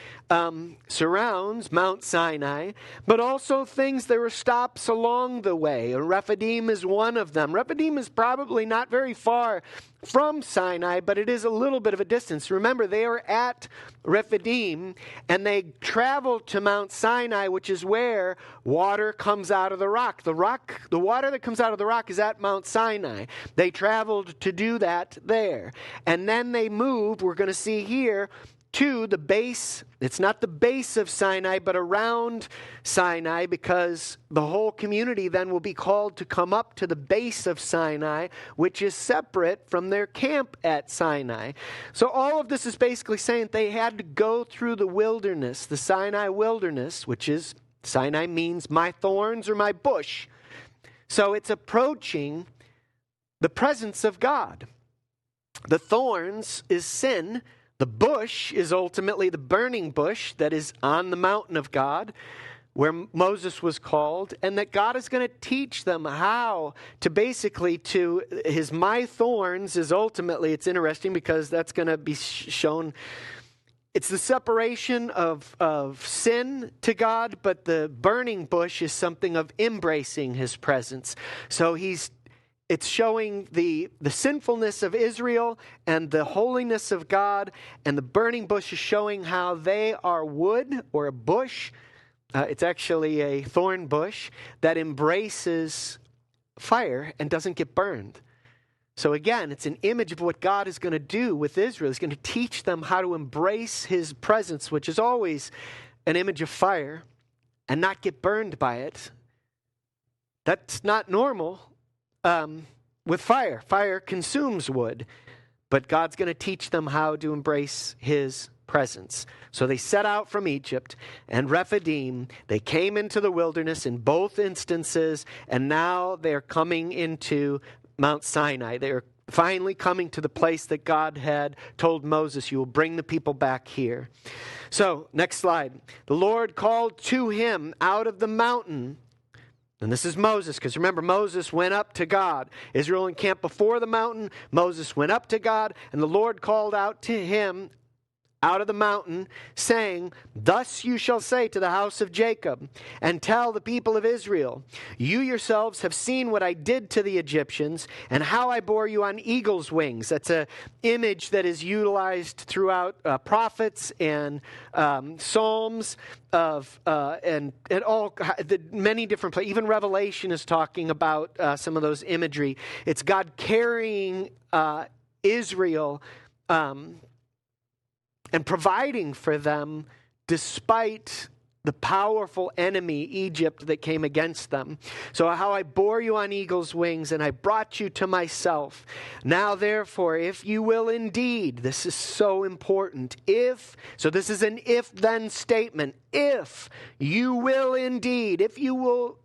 surrounds Mount Sinai, but also there were stops along the way. Rephidim is one of them. Rephidim is probably not very far from Sinai, but it is a little bit of a distance. Remember, they are at Rephidim, and they traveled to Mount Sinai, which is where water comes out of the rock. The water that comes out of the rock is at Mount Sinai. They traveled to do that there. And then they moved, we're going to see here, to the base. It's not the base of Sinai, but around Sinai, because the whole community then will be called to come up to the base of Sinai, which is separate from their camp at Sinai. So all of this is basically saying they had to go through the wilderness, the Sinai wilderness, which is, Sinai means my thorns or my bush. So it's approaching the presence of God. The thorns is sin. The bush is ultimately the burning bush that is on the mountain of God, where Moses was called, and that God is going to teach them how to his my thorns is ultimately, it's interesting because that's going to be shown. It's the separation of sin to God, but the burning bush is something of embracing his presence. So it's showing the sinfulness of Israel and the holiness of God, and the burning bush is showing how they are wood or a bush. It's actually a thorn bush that embraces fire and doesn't get burned. So again, it's an image of what God is going to do with Israel. He's going to teach them how to embrace his presence, which is always an image of fire, and not get burned by it. That's not normal. With fire. Fire consumes wood, but God's going to teach them how to embrace his presence. So they set out from Egypt and Rephidim. They came into the wilderness in both instances, and now they're coming into Mount Sinai. They're finally coming to the place that God had told Moses, you will bring the people back here. So, next slide. The Lord called to him out of the mountain. And this is Moses, because remember, Moses went up to God. Israel encamped before the mountain. Moses went up to God, and the Lord called out to him out of the mountain, saying, thus you shall say to the house of Jacob, and tell the people of Israel, you yourselves have seen what I did to the Egyptians, and how I bore you on eagle's wings. That's an image that is utilized throughout prophets and Psalms and all many different places. Even Revelation is talking about some of those imagery. It's God carrying Israel and providing for them despite the powerful enemy, Egypt, that came against them. So how I bore you on eagle's wings, and I brought you to myself. Now, therefore, if you will indeed, this is so important, so this is an if-then statement, if you will indeed, if you will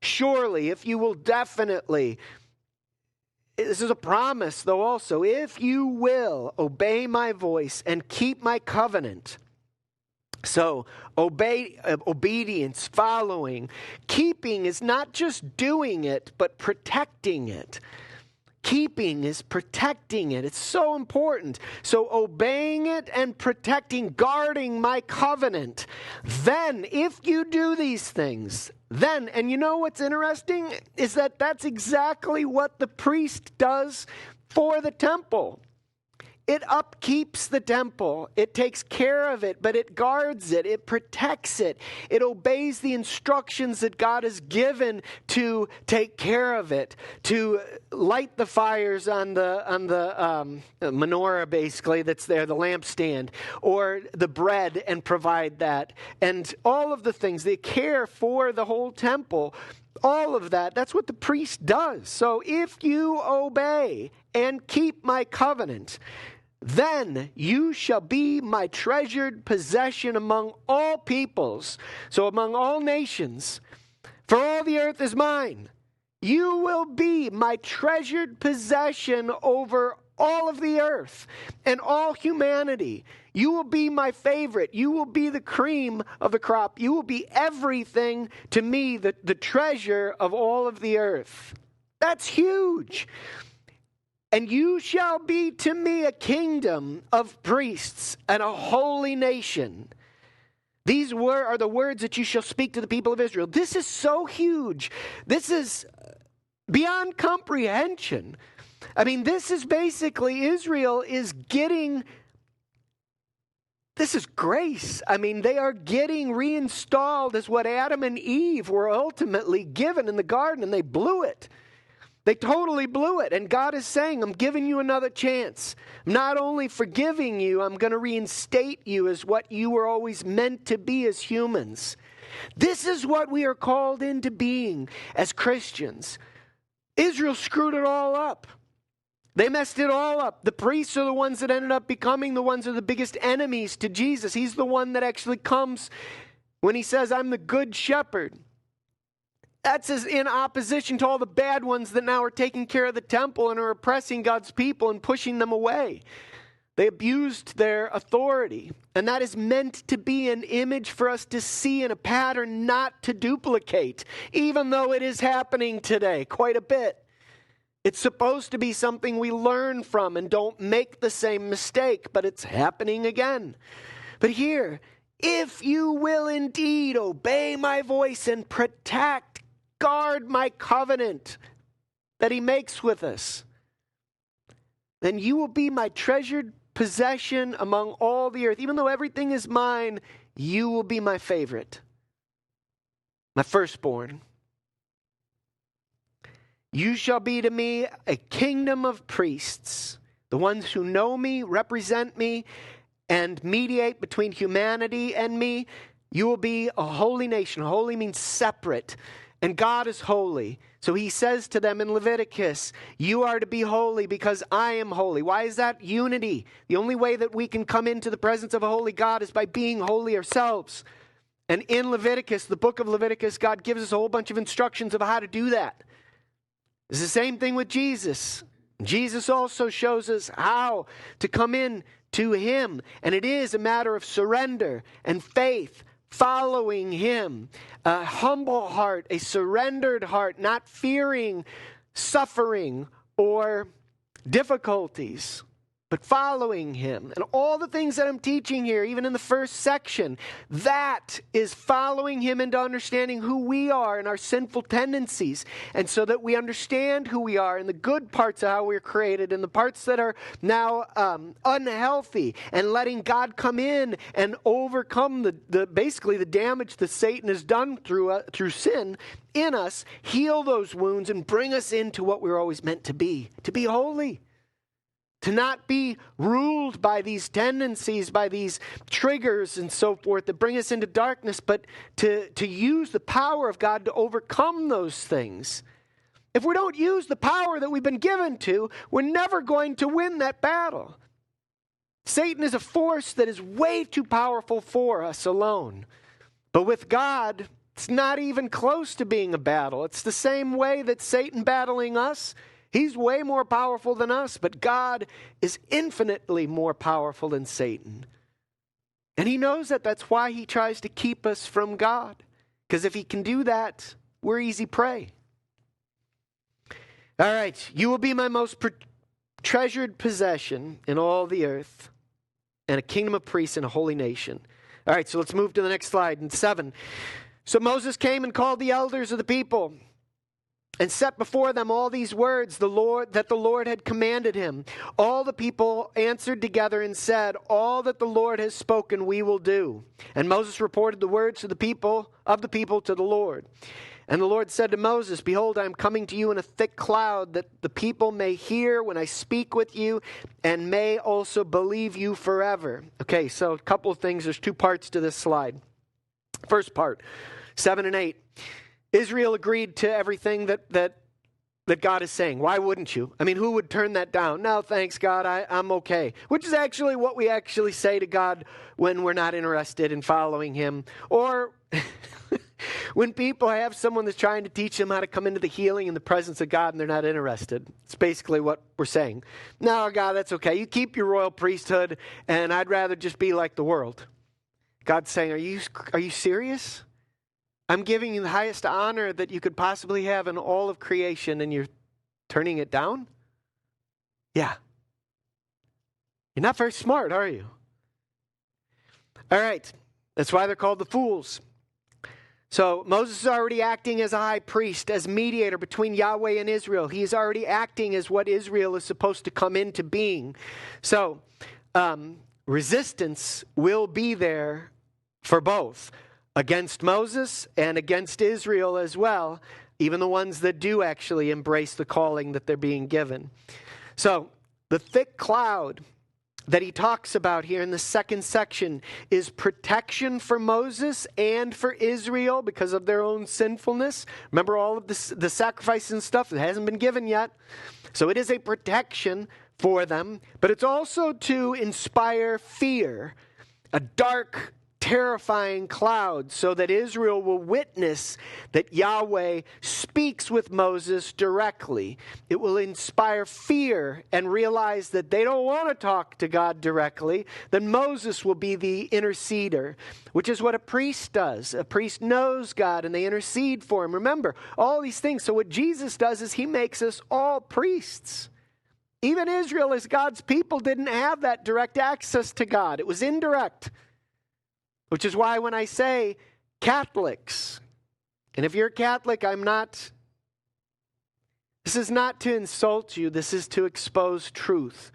surely, if you will definitely, this is a promise, though, also, if you will obey my voice and keep my covenant. So, obedience, following, keeping is not just doing it, but protecting it. Keeping is protecting it. It's so important. So, obeying it and protecting, guarding my covenant. Then, if you do these things, then, and you know what's interesting is that that's exactly what the priest does for the temple. It upkeeps the temple. It takes care of it, but it guards it. It protects it. It obeys the instructions that God has given to take care of it, to light the fires on the menorah, basically, that's there, the lampstand, or the bread, and provide that. And all of the things, they care for the whole temple. All of that, that's what the priest does. So if you obey and keep my covenant, then you shall be my treasured possession among all peoples, so among all nations, for all the earth is mine. You will be my treasured possession over all of the earth and all humanity. You will be my favorite. You will be the cream of the crop. You will be everything to me, the treasure of all of the earth. That's huge. And you shall be to me a kingdom of priests and a holy nation. These are the words that you shall speak to the people of Israel. This is so huge. This is beyond comprehension. I mean, this is basically Israel is getting, this is grace. I mean, they are getting reinstalled as what Adam and Eve were ultimately given in the garden, and they blew it. They totally blew it. And God is saying, I'm giving you another chance. I'm not only forgiving you, I'm going to reinstate you as what you were always meant to be as humans. This is what we are called into being as Christians. Israel screwed it all up. They messed it all up. The priests are the ones that ended up becoming the ones that are the biggest enemies to Jesus. He's the one that actually comes when he says, I'm the good shepherd. That's in opposition to all the bad ones that now are taking care of the temple and are oppressing God's people and pushing them away. They abused their authority. And that is meant to be an image for us to see and a pattern not to duplicate, even though it is happening today quite a bit. It's supposed to be something we learn from and don't make the same mistake, but it's happening again. But here, if you will indeed obey my voice and guard my covenant that he makes with us, then you will be my treasured possession among all the earth. Even though everything is mine, you will be my favorite, my firstborn. You shall be to me a kingdom of priests, the ones who know me, represent me, and mediate between humanity and me. You will be a holy nation. Holy means separate. And God is holy. So he says to them in Leviticus, you are to be holy because I am holy. Why is that? Unity. The only way that we can come into the presence of a holy God is by being holy ourselves. And in Leviticus, the book of Leviticus, God gives us a whole bunch of instructions of how to do that. It's the same thing with Jesus. Jesus also shows us how to come in to him. And it is a matter of surrender and faith, following him, a humble heart, a surrendered heart, not fearing suffering or difficulties, but following him. And all the things that I'm teaching here, even in the first section, that is following him into understanding who we are and our sinful tendencies. And so that we understand who we are and the good parts of how we're created and the parts that are now unhealthy, and letting God come in and overcome basically the damage that Satan has done through sin in us, heal those wounds and bring us into what we're always meant to be holy. to not be ruled by these tendencies, by these triggers and so forth that bring us into darkness, but to use the power of God to overcome those things. If we don't use the power that we've been given to, we're never going to win that battle. Satan is a force that is way too powerful for us alone. But with God, it's not even close to being a battle. It's the same way that Satan battling us. He's way more powerful than us, but God is infinitely more powerful than Satan. And he knows that. That's why he tries to keep us from God. Because if he can do that, we're easy prey. All right, you will be my most treasured possession in all the earth, and a kingdom of priests and a holy nation. All right, so let's move to the next slide. In 7. So Moses came and called the elders of the people, and set before them all these words that the Lord had commanded him. All the people answered together and said, all that the Lord has spoken we will do. And Moses reported the words of the people to the Lord. And the Lord said to Moses, behold, I am coming to you in a thick cloud, that the people may hear when I speak with you, and may also believe you forever. Okay, so a couple of things. There's 2 parts to this slide. First part, 7 and 8. Israel agreed to everything that God is saying. Why wouldn't you? I mean, who would turn that down? No, thanks, God, I'm okay. Which is actually what we actually say to God when we're not interested in following him. Or when people have someone that's trying to teach them how to come into the healing and the presence of God and they're not interested. It's basically what we're saying. No, God, that's okay. You keep your royal priesthood, and I'd rather just be like the world. God's saying, are you serious? I'm giving you the highest honor that you could possibly have in all of creation, and you're turning it down? Yeah. You're not very smart, are you? All right. That's why they're called the fools. So Moses is already acting as a high priest, as mediator between Yahweh and Israel. He is already acting as what Israel is supposed to come into being. So resistance will be there for both, against Moses and against Israel as well, even the ones that do actually embrace the calling that they're being given. So the thick cloud that he talks about here in the second section is protection for Moses and for Israel because of their own sinfulness. Remember all of the sacrifices and stuff that hasn't been given yet. So it is a protection for them, but it's also to inspire fear, a dark, terrifying cloud, so that Israel will witness that Yahweh speaks with Moses directly. It will inspire fear and realize that they don't want to talk to God directly. Then Moses will be the interceder, which is what a priest does. A priest knows God and they intercede for him. Remember, all these things. So what Jesus does is he makes us all priests. Even Israel, as God's people, didn't have that direct access to God. It was indirect. Which is why when I say Catholics, and if you're a Catholic, this is not to insult you, this is to expose truth.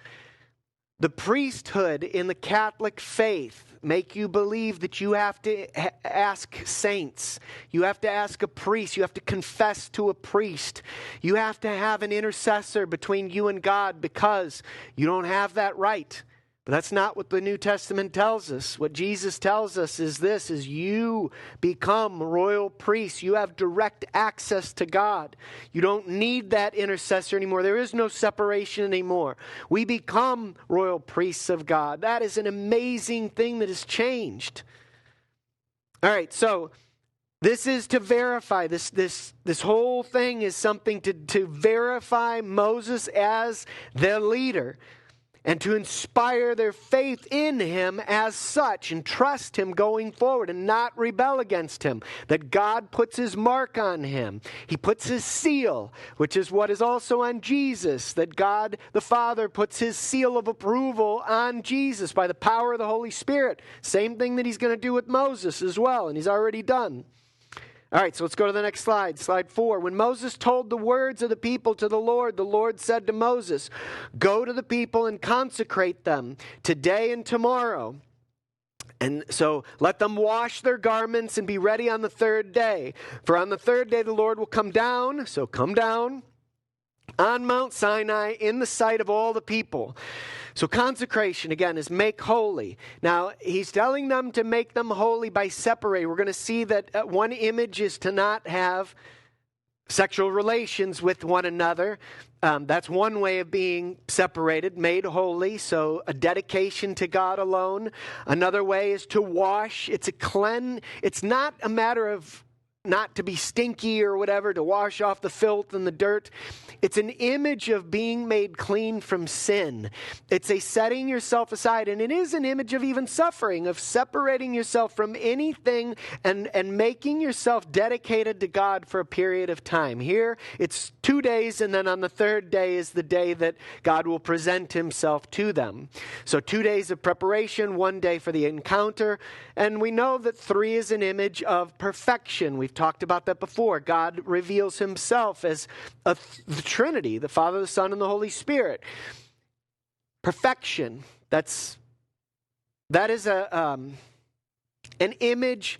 The priesthood in the Catholic faith make you believe that you have to ask saints. You have to ask a priest. You have to confess to a priest. You have to have an intercessor between you and God because you don't have that right. But that's not what the New Testament tells us. What Jesus tells us is this, is you become royal priests. You have direct access to God. You don't need that intercessor anymore. There is no separation anymore. We become royal priests of God. That is an amazing thing that has changed. All right, so this is to verify. This whole thing is something to verify Moses as their leader, and to inspire their faith in him as such and trust him going forward and not rebel against him. That God puts his mark on him. He puts his seal, which is what is also on Jesus. That God the Father puts his seal of approval on Jesus by the power of the Holy Spirit. Same thing that he's going to do with Moses as well, and he's already done. All right, so let's go to the next slide. Slide 4. When Moses told the words of the people to the Lord said to Moses, "Go to the people and consecrate them today and tomorrow. And so let them wash their garments and be ready on the third day. For on the third day the Lord will come down." So come down. on Mount Sinai in the sight of all the people. So consecration, again, is make holy. Now, he's telling them to make them holy by separating. We're going to see that one image is to not have sexual relations with one another. That's one way of being separated, made holy, so a dedication to God alone. Another way is to wash. It's not a matter of not to be stinky or whatever, to wash off the filth and the dirt. It's an image of being made clean from sin. It's a setting yourself aside, and it is an image of even suffering, of separating yourself from anything and making yourself dedicated to God for a period of time. Here, it's 2 days, and then on the third day is the day that God will present himself to them. So 2 days of preparation, 1 day for the encounter, and we know that 3 is an image of perfection. We've talked about that before. God reveals himself as the Trinity, the Father, the Son, and the Holy Spirit. Perfection. That is an image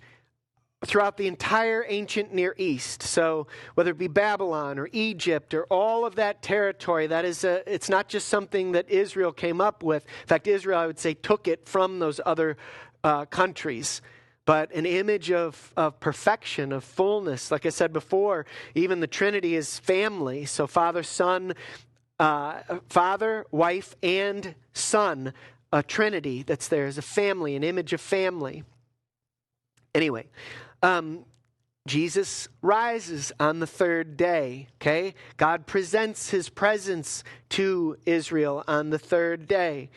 throughout the entire ancient Near East. So whether it be Babylon or Egypt or all of that territory, it's not just something that Israel came up with. In fact, Israel, I would say, took it from those other countries. But an image of perfection, of fullness. Like I said before, even the Trinity is family. So Father, wife, and Son, a Trinity that's there as a family, an image of family. Anyway, Jesus rises on the third day, okay? God presents his presence to Israel on the third day.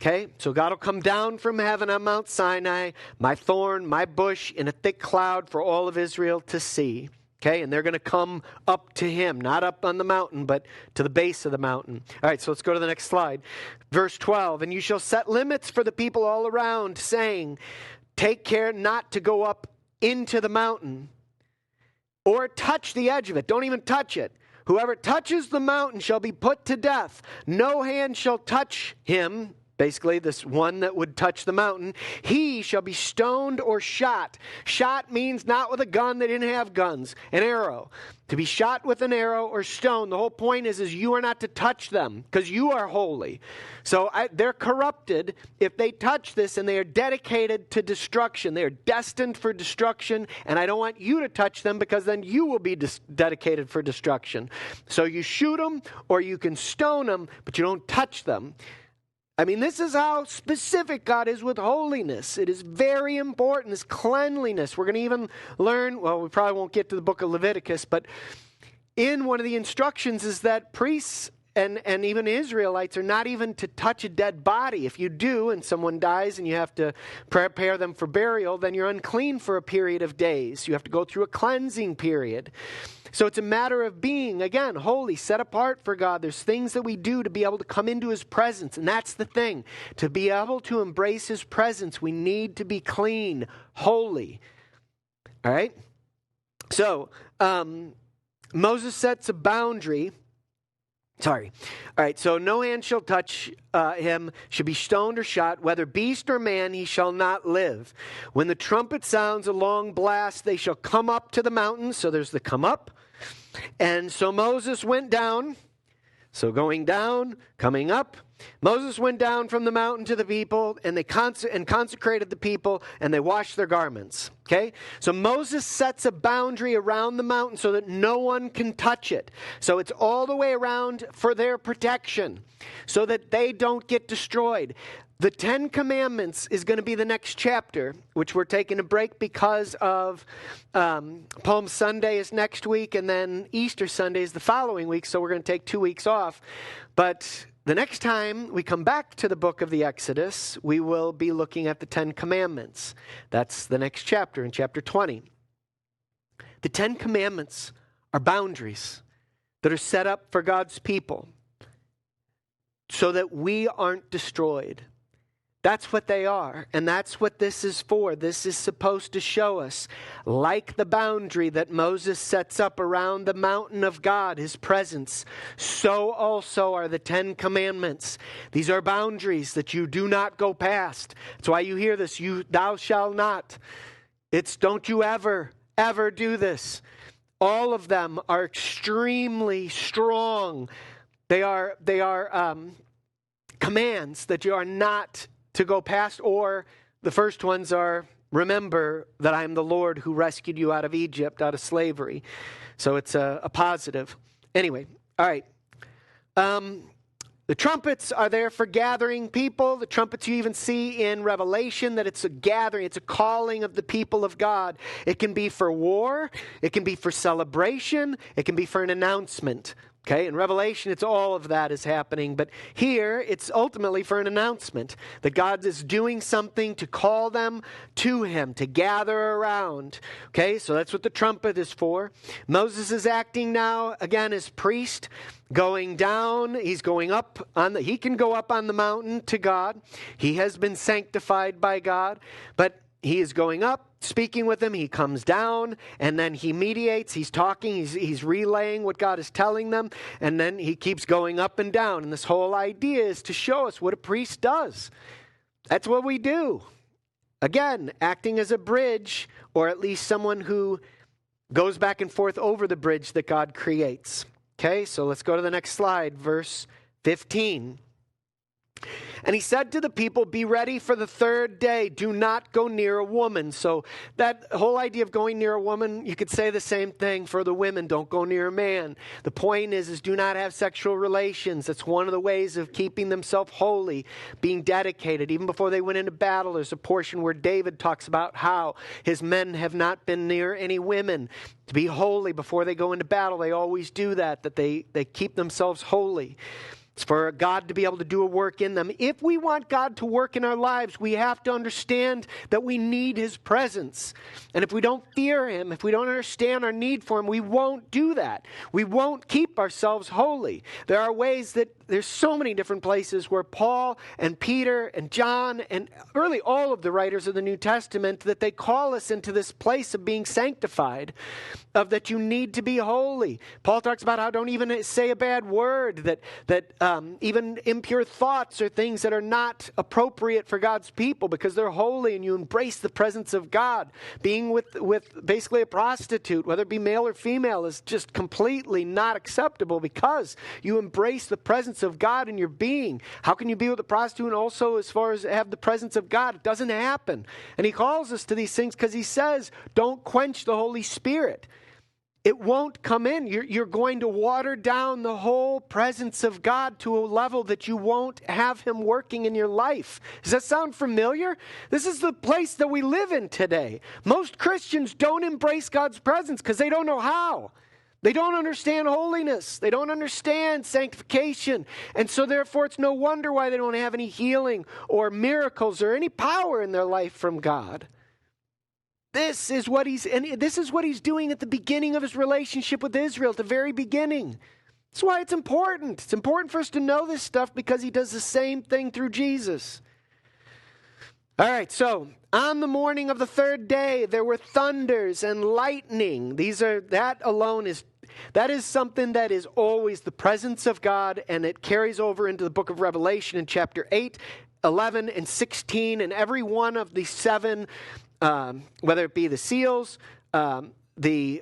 Okay, so God will come down from heaven on Mount Sinai, my thorn, my bush, in a thick cloud for all of Israel to see. Okay, and they're going to come up to him, not up on the mountain, but to the base of the mountain. All right, so let's go to the next slide. Verse 12, and you shall set limits for the people all around, saying, take care not to go up into the mountain or touch the edge of it. Don't even touch it. Whoever touches the mountain shall be put to death. No hand shall touch him. Basically, this one that would touch the mountain, he shall be stoned or shot. Shot means not with a gun. They didn't have guns. An arrow. To be shot with an arrow or stone. The whole point is you are not to touch them because you are holy. So they're corrupted if they touch this, and they are dedicated to destruction. They are destined for destruction, and I don't want you to touch them because then you will be dedicated for destruction. So you shoot them or you can stone them, but you don't touch them. I mean, this is how specific God is with holiness. It is very important, this cleanliness. We're going to even learn, well, we probably won't get to the book of Leviticus, but in one of the instructions is that priests and even Israelites are not even to touch a dead body. If you do and someone dies and you have to prepare them for burial, then you're unclean for a period of days. You have to go through a cleansing period. So it's a matter of being, again, holy, set apart for God. There's things that we do to be able to come into his presence. And that's the thing. To be able to embrace his presence, we need to be clean, holy. All right? So, Moses sets a boundary. Sorry. All right, so no hand shall touch him, should be stoned or shot, whether beast or man, he shall not live. When the trumpet sounds a long blast, they shall come up to the mountain. So there's the come up. And so Moses went down. So going down, coming up. Moses went down from the mountain to the people, and they consecrated the people, and they washed their garments. Okay? So Moses sets a boundary around the mountain so that no one can touch it. So it's all the way around for their protection, so that they don't get destroyed. The 10 Commandments is going to be the next chapter, which we're taking a break because of Palm Sunday is next week, and then Easter Sunday is the following week, so we're going to take 2 weeks off. But the next time we come back to the book of the Exodus, we will be looking at the 10 Commandments. That's the next chapter, in chapter 20. The 10 Commandments are boundaries that are set up for God's people so that we aren't destroyed. That's what they are, and that's what this is for. This is supposed to show us, like the boundary that Moses sets up around the mountain of God, his presence, so also are the 10 Commandments. These are boundaries that you do not go past. That's why you hear this, thou shalt not. It's don't you ever do this. All of them are extremely strong. They are commands that you are not to go past, or the first ones are, remember that I am the Lord who rescued you out of Egypt, out of slavery. So it's a positive. Anyway, all right. The trumpets are there for gathering people. The trumpets you even see in Revelation, that it's a gathering, it's a calling of the people of God. It can be for war, it can be for celebration, it can be for an announcement. Okay, in Revelation, it's all of that is happening. But here, it's ultimately for an announcement that God is doing something to call them to Him, to gather around. Okay, so that's what the trumpet is for. Moses is acting now, again, as priest, going down. He's going up he can go up on the mountain to God. He has been sanctified by God, but he is going up, speaking with him. He comes down, and then he mediates. He's talking. He's relaying what God is telling them, and then he keeps going up and down. And this whole idea is to show us what a priest does. That's what we do. Again, acting as a bridge, or at least someone who goes back and forth over the bridge that God creates. Okay, so let's go to the next slide, verse 15. And he said to the people, be ready for the third day. Do not go near a woman. So that whole idea of going near a woman, you could say the same thing for the women. Don't go near a man. The point is do not have sexual relations. That's one of the ways of keeping themselves holy, being dedicated. Even before they went into battle, there's a portion where David talks about how his men have not been near any women. To be holy before they go into battle, they always do that they keep themselves holy. It's for God to be able to do a work in them. If we want God to work in our lives, we have to understand that we need His presence. And if we don't fear Him, if we don't understand our need for Him, we won't do that. We won't keep ourselves holy. There are ways that there's so many different places where Paul and Peter and John and really all of the writers of the New Testament, that they call us into this place of being sanctified, of that you need to be holy. Paul talks about how don't even say a bad word, that even impure thoughts are things that are not appropriate for God's people because they're holy and you embrace the presence of God. Being with basically a prostitute, whether it be male or female, is just completely not acceptable because you embrace the presence of God in your being. How can you be with a prostitute and also as far as have the presence of God? It doesn't happen. And he calls us to these things because he says, don't quench the Holy Spirit. It won't come in. You're going to water down the whole presence of God to a level that you won't have Him working in your life. Does that sound familiar? This is the place that we live in today. Most Christians don't embrace God's presence because they don't know how. They don't understand holiness. They don't understand sanctification. And so therefore it's no wonder why they don't have any healing or miracles or any power in their life from God. This is what he's doing at the beginning of his relationship with Israel, at the very beginning. That's why it's important. It's important for us to know this stuff because he does the same thing through Jesus. All right, so on the morning of the third day, there were thunders and lightning. That is something that is always the presence of God, and it carries over into the book of Revelation in chapter 8, 11, and 16, and every one of the seven whether it be the seals, the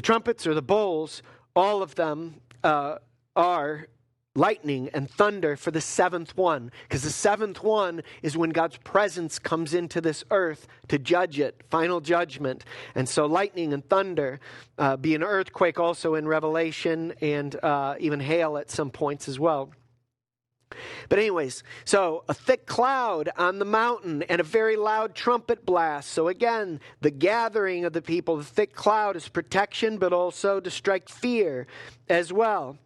trumpets, or the bowls, all of them are lightning and thunder for the seventh one. Because the seventh one is when God's presence comes into this earth to judge it, final judgment. And so lightning and thunder, be an earthquake also in Revelation, and even hail at some points as well. But anyways, so a thick cloud on the mountain and a very loud trumpet blast. So again, the gathering of the people, the thick cloud is protection, but also to strike fear as well.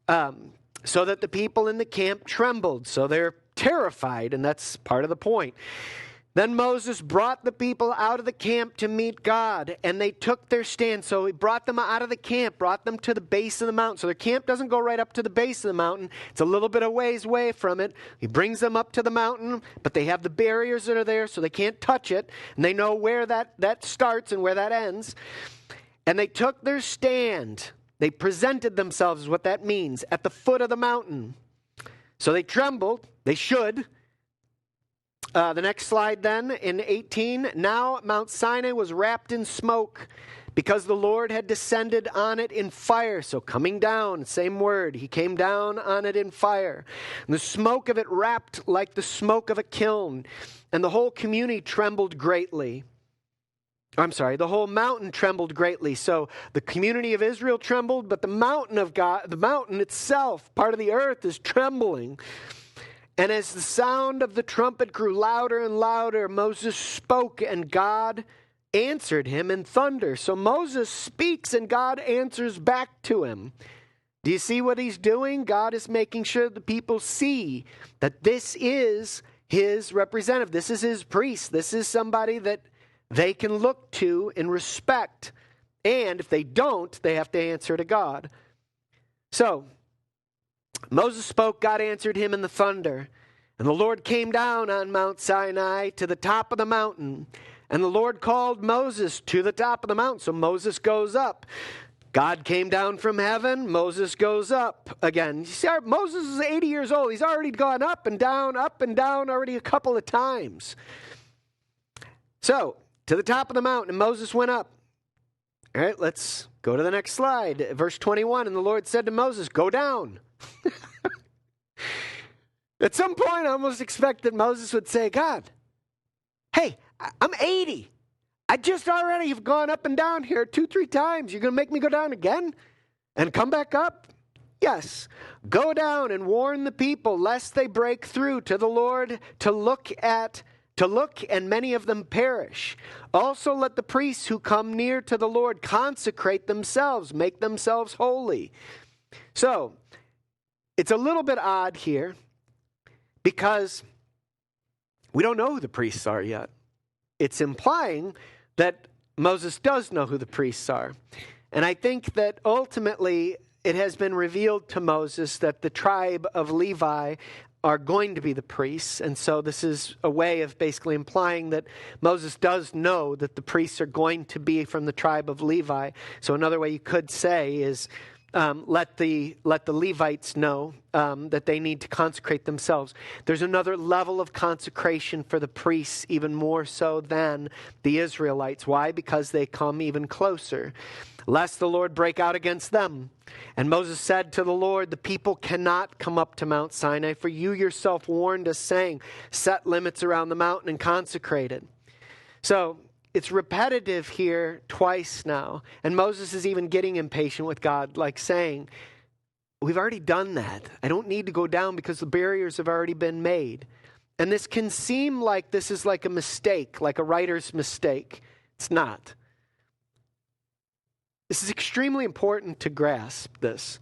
So that the people in the camp trembled. So they're terrified, and that's part of the point. Then Moses brought the people out of the camp to meet God, and they took their stand. So he brought them out of the camp, brought them to the base of the mountain. So their camp doesn't go right up to the base of the mountain. It's a little bit of ways away from it. He brings them up to the mountain, but they have the barriers that are there, so they can't touch it. And they know where that starts and where that ends. And they took their stand. They presented themselves, is what that means, at the foot of the mountain. So they trembled. They should. The next slide then, in 18, now Mount Sinai was wrapped in smoke. because the Lord had descended on it in fire. So coming down, same word, he came down on it in fire. And the smoke of it wrapped like the smoke of a kiln, and the whole community trembled greatly. The whole mountain trembled greatly. So the community of Israel trembled, but the mountain of God, the mountain itself, part of the earth, is trembling. And as the sound of the trumpet grew louder and louder, Moses spoke, and God answered him in thunder. So Moses speaks, and God answers back to him. Do you see what he's doing? God is making sure the people see that this is his representative. This is his priest. This is somebody that they can look to in respect. And if they don't, they have to answer to God. So, Moses spoke, God answered him in the thunder. And the Lord came down on Mount Sinai to the top of the mountain. And the Lord called Moses to the top of the mountain. So Moses goes up. God came down from heaven. Moses goes up again. You see, Moses is 80 years old. He's already gone up and down already a couple of times. So, to the top of the mountain, and Moses went up. All right, let's go to the next slide. Verse 21, and the Lord said to Moses, go down. At some point, I almost expect that Moses would say, God, hey, I'm 80. I just already have gone up and down here 2-3 times. You're going to make me go down again and come back up? Yes. Go down and warn the people lest they break through to the Lord to look and many of them perish. Also let the priests who come near to the Lord consecrate themselves, make themselves holy. So, it's a little bit odd here because we don't know who the priests are yet. It's implying that Moses does know who the priests are. And I think that ultimately it has been revealed to Moses that the tribe of Levi are going to be the priests. And so this is a way of basically implying that Moses does know that the priests are going to be from the tribe of Levi. So another way you could say is let the Levites know that they need to consecrate themselves. There's another level of consecration for the priests, even more so than the Israelites. Why? Because they come even closer. Lest the Lord break out against them. And Moses said to the Lord, the people cannot come up to Mount Sinai, for you yourself warned us, saying, set limits around the mountain and consecrate it. So it's repetitive here twice now. And Moses is even getting impatient with God, like saying, we've already done that. I don't need to go down because the barriers have already been made. And this can seem like this is like a mistake, like a writer's mistake. It's not. This is extremely important to grasp this.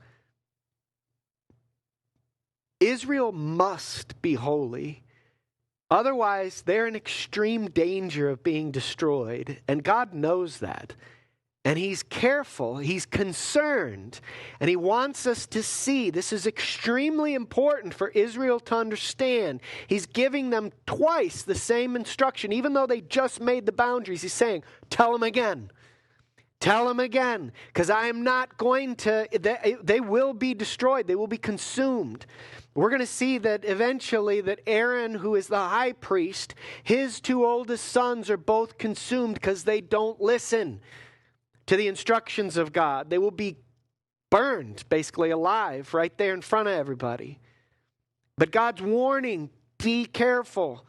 Israel must be holy. Otherwise, they're in extreme danger of being destroyed. And God knows that. And he's careful, he's concerned, and he wants us to see this is extremely important for Israel to understand. He's giving them twice the same instruction, even though they just made the boundaries. He's saying, tell them again. Tell them again, because I am not going to, they will be destroyed. They will be consumed. We're going to see that eventually that Aaron, who is the high priest, his 2 oldest sons are both consumed because they don't listen to the instructions of God. They will be burned, basically alive, right there in front of everybody. But God's warning, be careful.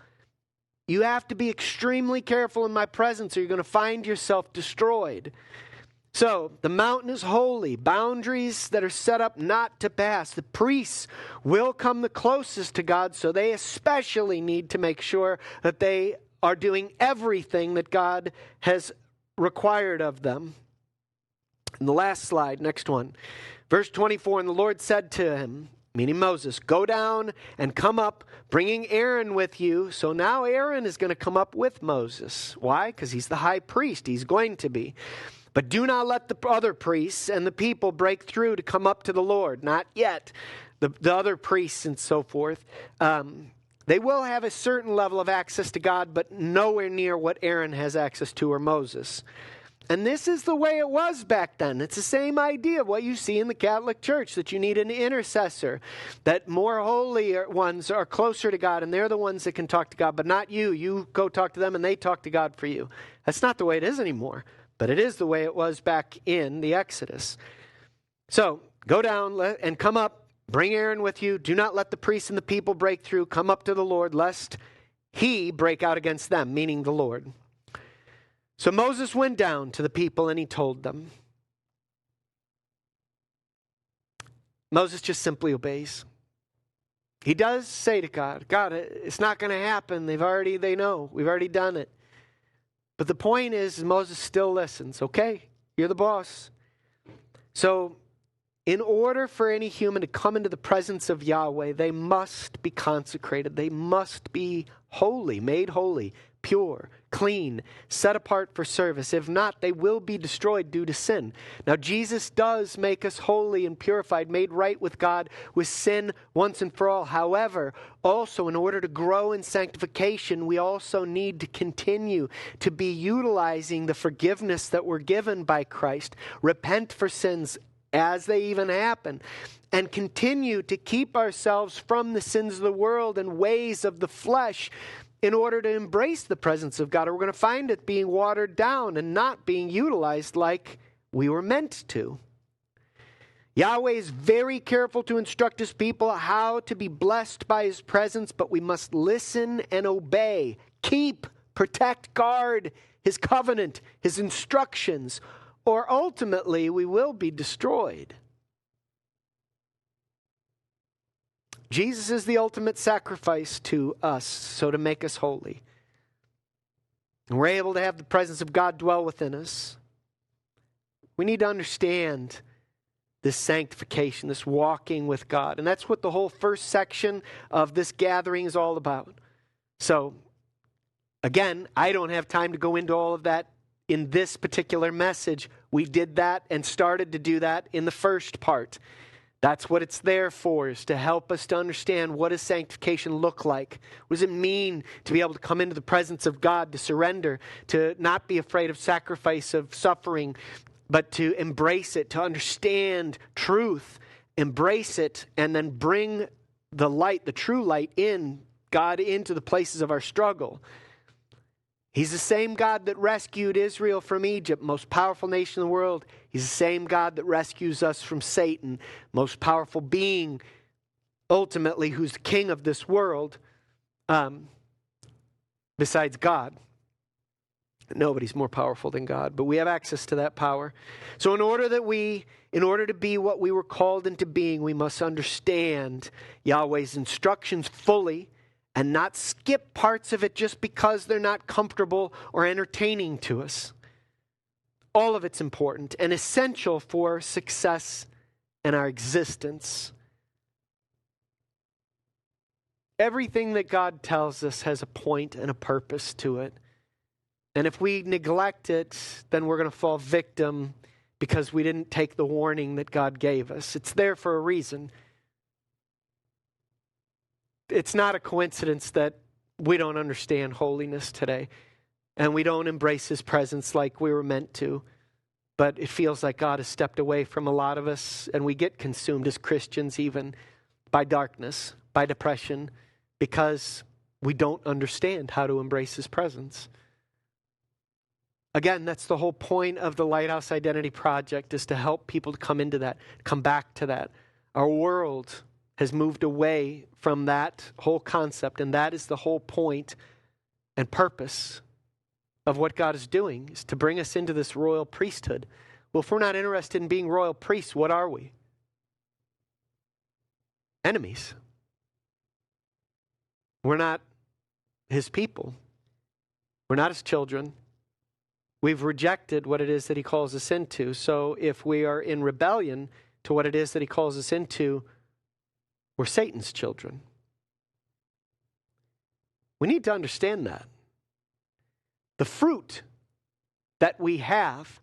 You have to be extremely careful in my presence or you're going to find yourself destroyed. So, the mountain is holy, boundaries that are set up not to pass. The priests will come the closest to God, so they especially need to make sure that they are doing everything that God has required of them. And the last slide, next one. Verse 24, and the Lord said to him, meaning Moses, go down and come up, bringing Aaron with you. So now Aaron is going to come up with Moses. Why? Because he's the high priest. He's going to be. But do not let the other priests and the people break through to come up to the Lord. Not yet. The other priests and so forth. They will have a certain level of access to God, but nowhere near what Aaron has access to or Moses. And this is the way it was back then. It's the same idea of what you see in the Catholic Church, that you need an intercessor, that more holy ones are closer to God, and they're the ones that can talk to God, but not you. You go talk to them, and they talk to God for you. That's not the way it is anymore. But it is the way it was back in the Exodus. So go down and come up. Bring Aaron with you. Do not let the priests and the people break through. Come up to the Lord, lest he break out against them, meaning the Lord. So Moses went down to the people and he told them. Moses just simply obeys. He does say to God, God, it's not going to happen. They know. We've already done it. But the point is, Moses still listens. Okay, you're the boss. So in order for any human to come into the presence of Yahweh, they must be consecrated. They must be holy, made holy, pure, clean, set apart for service. If not, they will be destroyed due to sin. Now, Jesus does make us holy and purified, made right with God with sin once and for all. However, also in order to grow in sanctification, we also need to continue to be utilizing the forgiveness that we're given by Christ. Repent for sins as they even happen, and continue to keep ourselves from the sins of the world and ways of the flesh in order to embrace the presence of God. Or we're going to find it being watered down and not being utilized like we were meant to. Yahweh is very careful to instruct his people how to be blessed by his presence, but we must listen and obey, keep, protect, guard his covenant, his instructions, or ultimately we will be destroyed. Jesus is the ultimate sacrifice to us, so to make us holy. And we're able to have the presence of God dwell within us. We need to understand this sanctification, this walking with God. And that's what the whole first section of this gathering is all about. So, again, I don't have time to go into all of that in this particular message. We did that and started to do that in the first part. That's what it's there for, is to help us to understand what does sanctification look like. What does it mean to be able to come into the presence of God, to surrender, to not be afraid of sacrifice, of suffering, but to embrace it, to understand truth, embrace it, and then bring the light, the true light in God into the places of our struggle. He's the same God that rescued Israel from Egypt, most powerful nation in the world. He's the same God that rescues us from Satan, most powerful being, ultimately, who's the king of this world, besides God. Nobody's more powerful than God, but we have access to that power. So in order to be what we were called into being, we must understand Yahweh's instructions fully, and not skip parts of it just because they're not comfortable or entertaining to us. All of it's important and essential for success in our existence. Everything that God tells us has a point and a purpose to it. And if we neglect it, then we're going to fall victim because we didn't take the warning that God gave us. It's there for a reason. It's not a coincidence that we don't understand holiness today and we don't embrace his presence like we were meant to. But it feels like God has stepped away from a lot of us, and we get consumed as Christians even by darkness, by depression, because we don't understand how to embrace his presence. Again, that's the whole point of the Lighthouse Identity Project, is to help people to come into that, come back to that. Our world has moved away from that whole concept, and that is the whole point and purpose of what God is doing, is to bring us into this royal priesthood. Well, if we're not interested in being royal priests, what are we? Enemies. We're not his people. We're not his children. We've rejected what it is that he calls us into. So if we are in rebellion to what it is that he calls us into, we're Satan's children. We need to understand that. The fruit that we have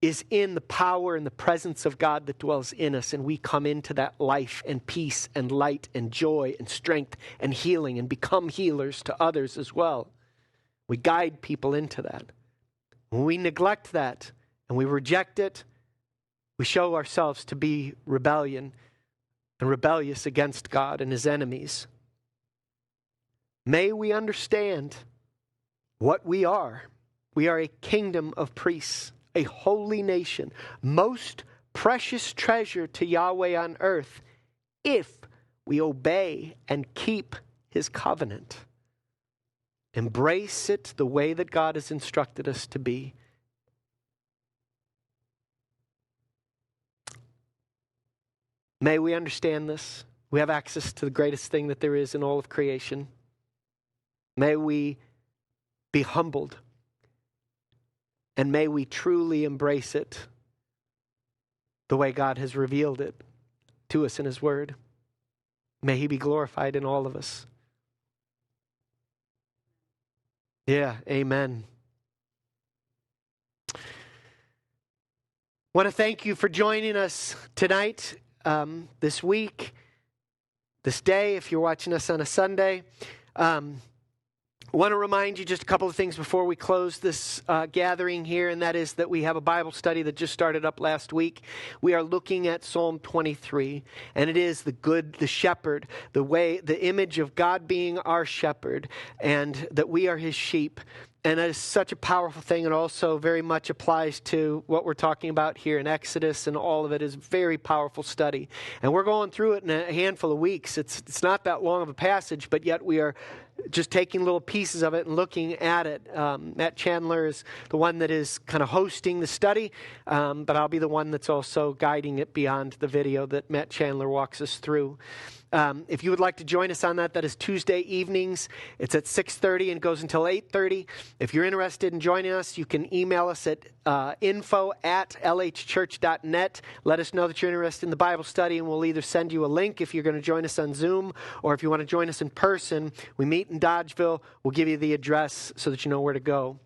is in the power and the presence of God that dwells in us, and we come into that life and peace and light and joy and strength and healing and become healers to others as well. We guide people into that. When we neglect that and we reject it, we show ourselves to be rebellious against God and his enemies. May we understand what we are We are a kingdom of priests, a holy nation, most precious treasure to Yahweh on earth, if we obey and keep his covenant. Embrace it the way that God has instructed us to be. May we understand this. We have access to the greatest thing that there is in all of creation. May we be humbled. And may we truly embrace it the way God has revealed it to us in his word. May he be glorified in all of us. Yeah, amen. I want to thank you for joining us tonight, this week, this day, if you're watching us on a Sunday. I want to remind you just a couple of things before we close this gathering here, and that is that we have a Bible study that just started up last week. We are looking at Psalm 23, and it is the shepherd, the image of God being our shepherd, and that we are his sheep. And that is such a powerful thing, and also very much applies to what we're talking about here in Exodus, and all of it is a very powerful study. And we're going through it in a handful of weeks. It's not that long of a passage, but yet we are just taking little pieces of it and looking at it. Matt Chandler is the one that is kind of hosting the study, but I'll be the one that's also guiding it beyond the video that Matt Chandler walks us through. If you would like to join us on that, that is Tuesday evenings. It's at 6:30 and goes until 8:30. If you're interested in joining us, you can email us at info@lhchurch.net. Let us know that you're interested in the Bible study, and we'll either send you a link if you're going to join us on Zoom, or if you want to join us in person. We meet in Dodgeville. We'll give you the address so that you know where to go.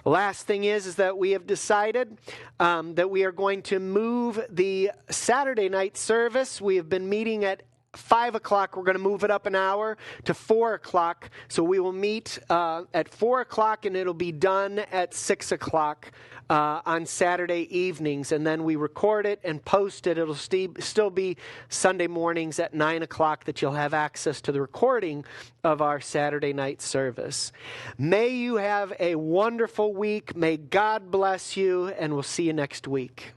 The last thing is that we have decided that we are going to move the Saturday night service. We have been meeting at 5 o'clock. We're going to move it up an hour to 4 o'clock. So we will meet at 4 o'clock, and it'll be done at 6 o'clock on Saturday evenings. And then we record it and post it. It'll still be Sunday mornings at 9 o'clock that you'll have access to the recording of our Saturday night service. May you have a wonderful week. May God bless you, and we'll see you next week.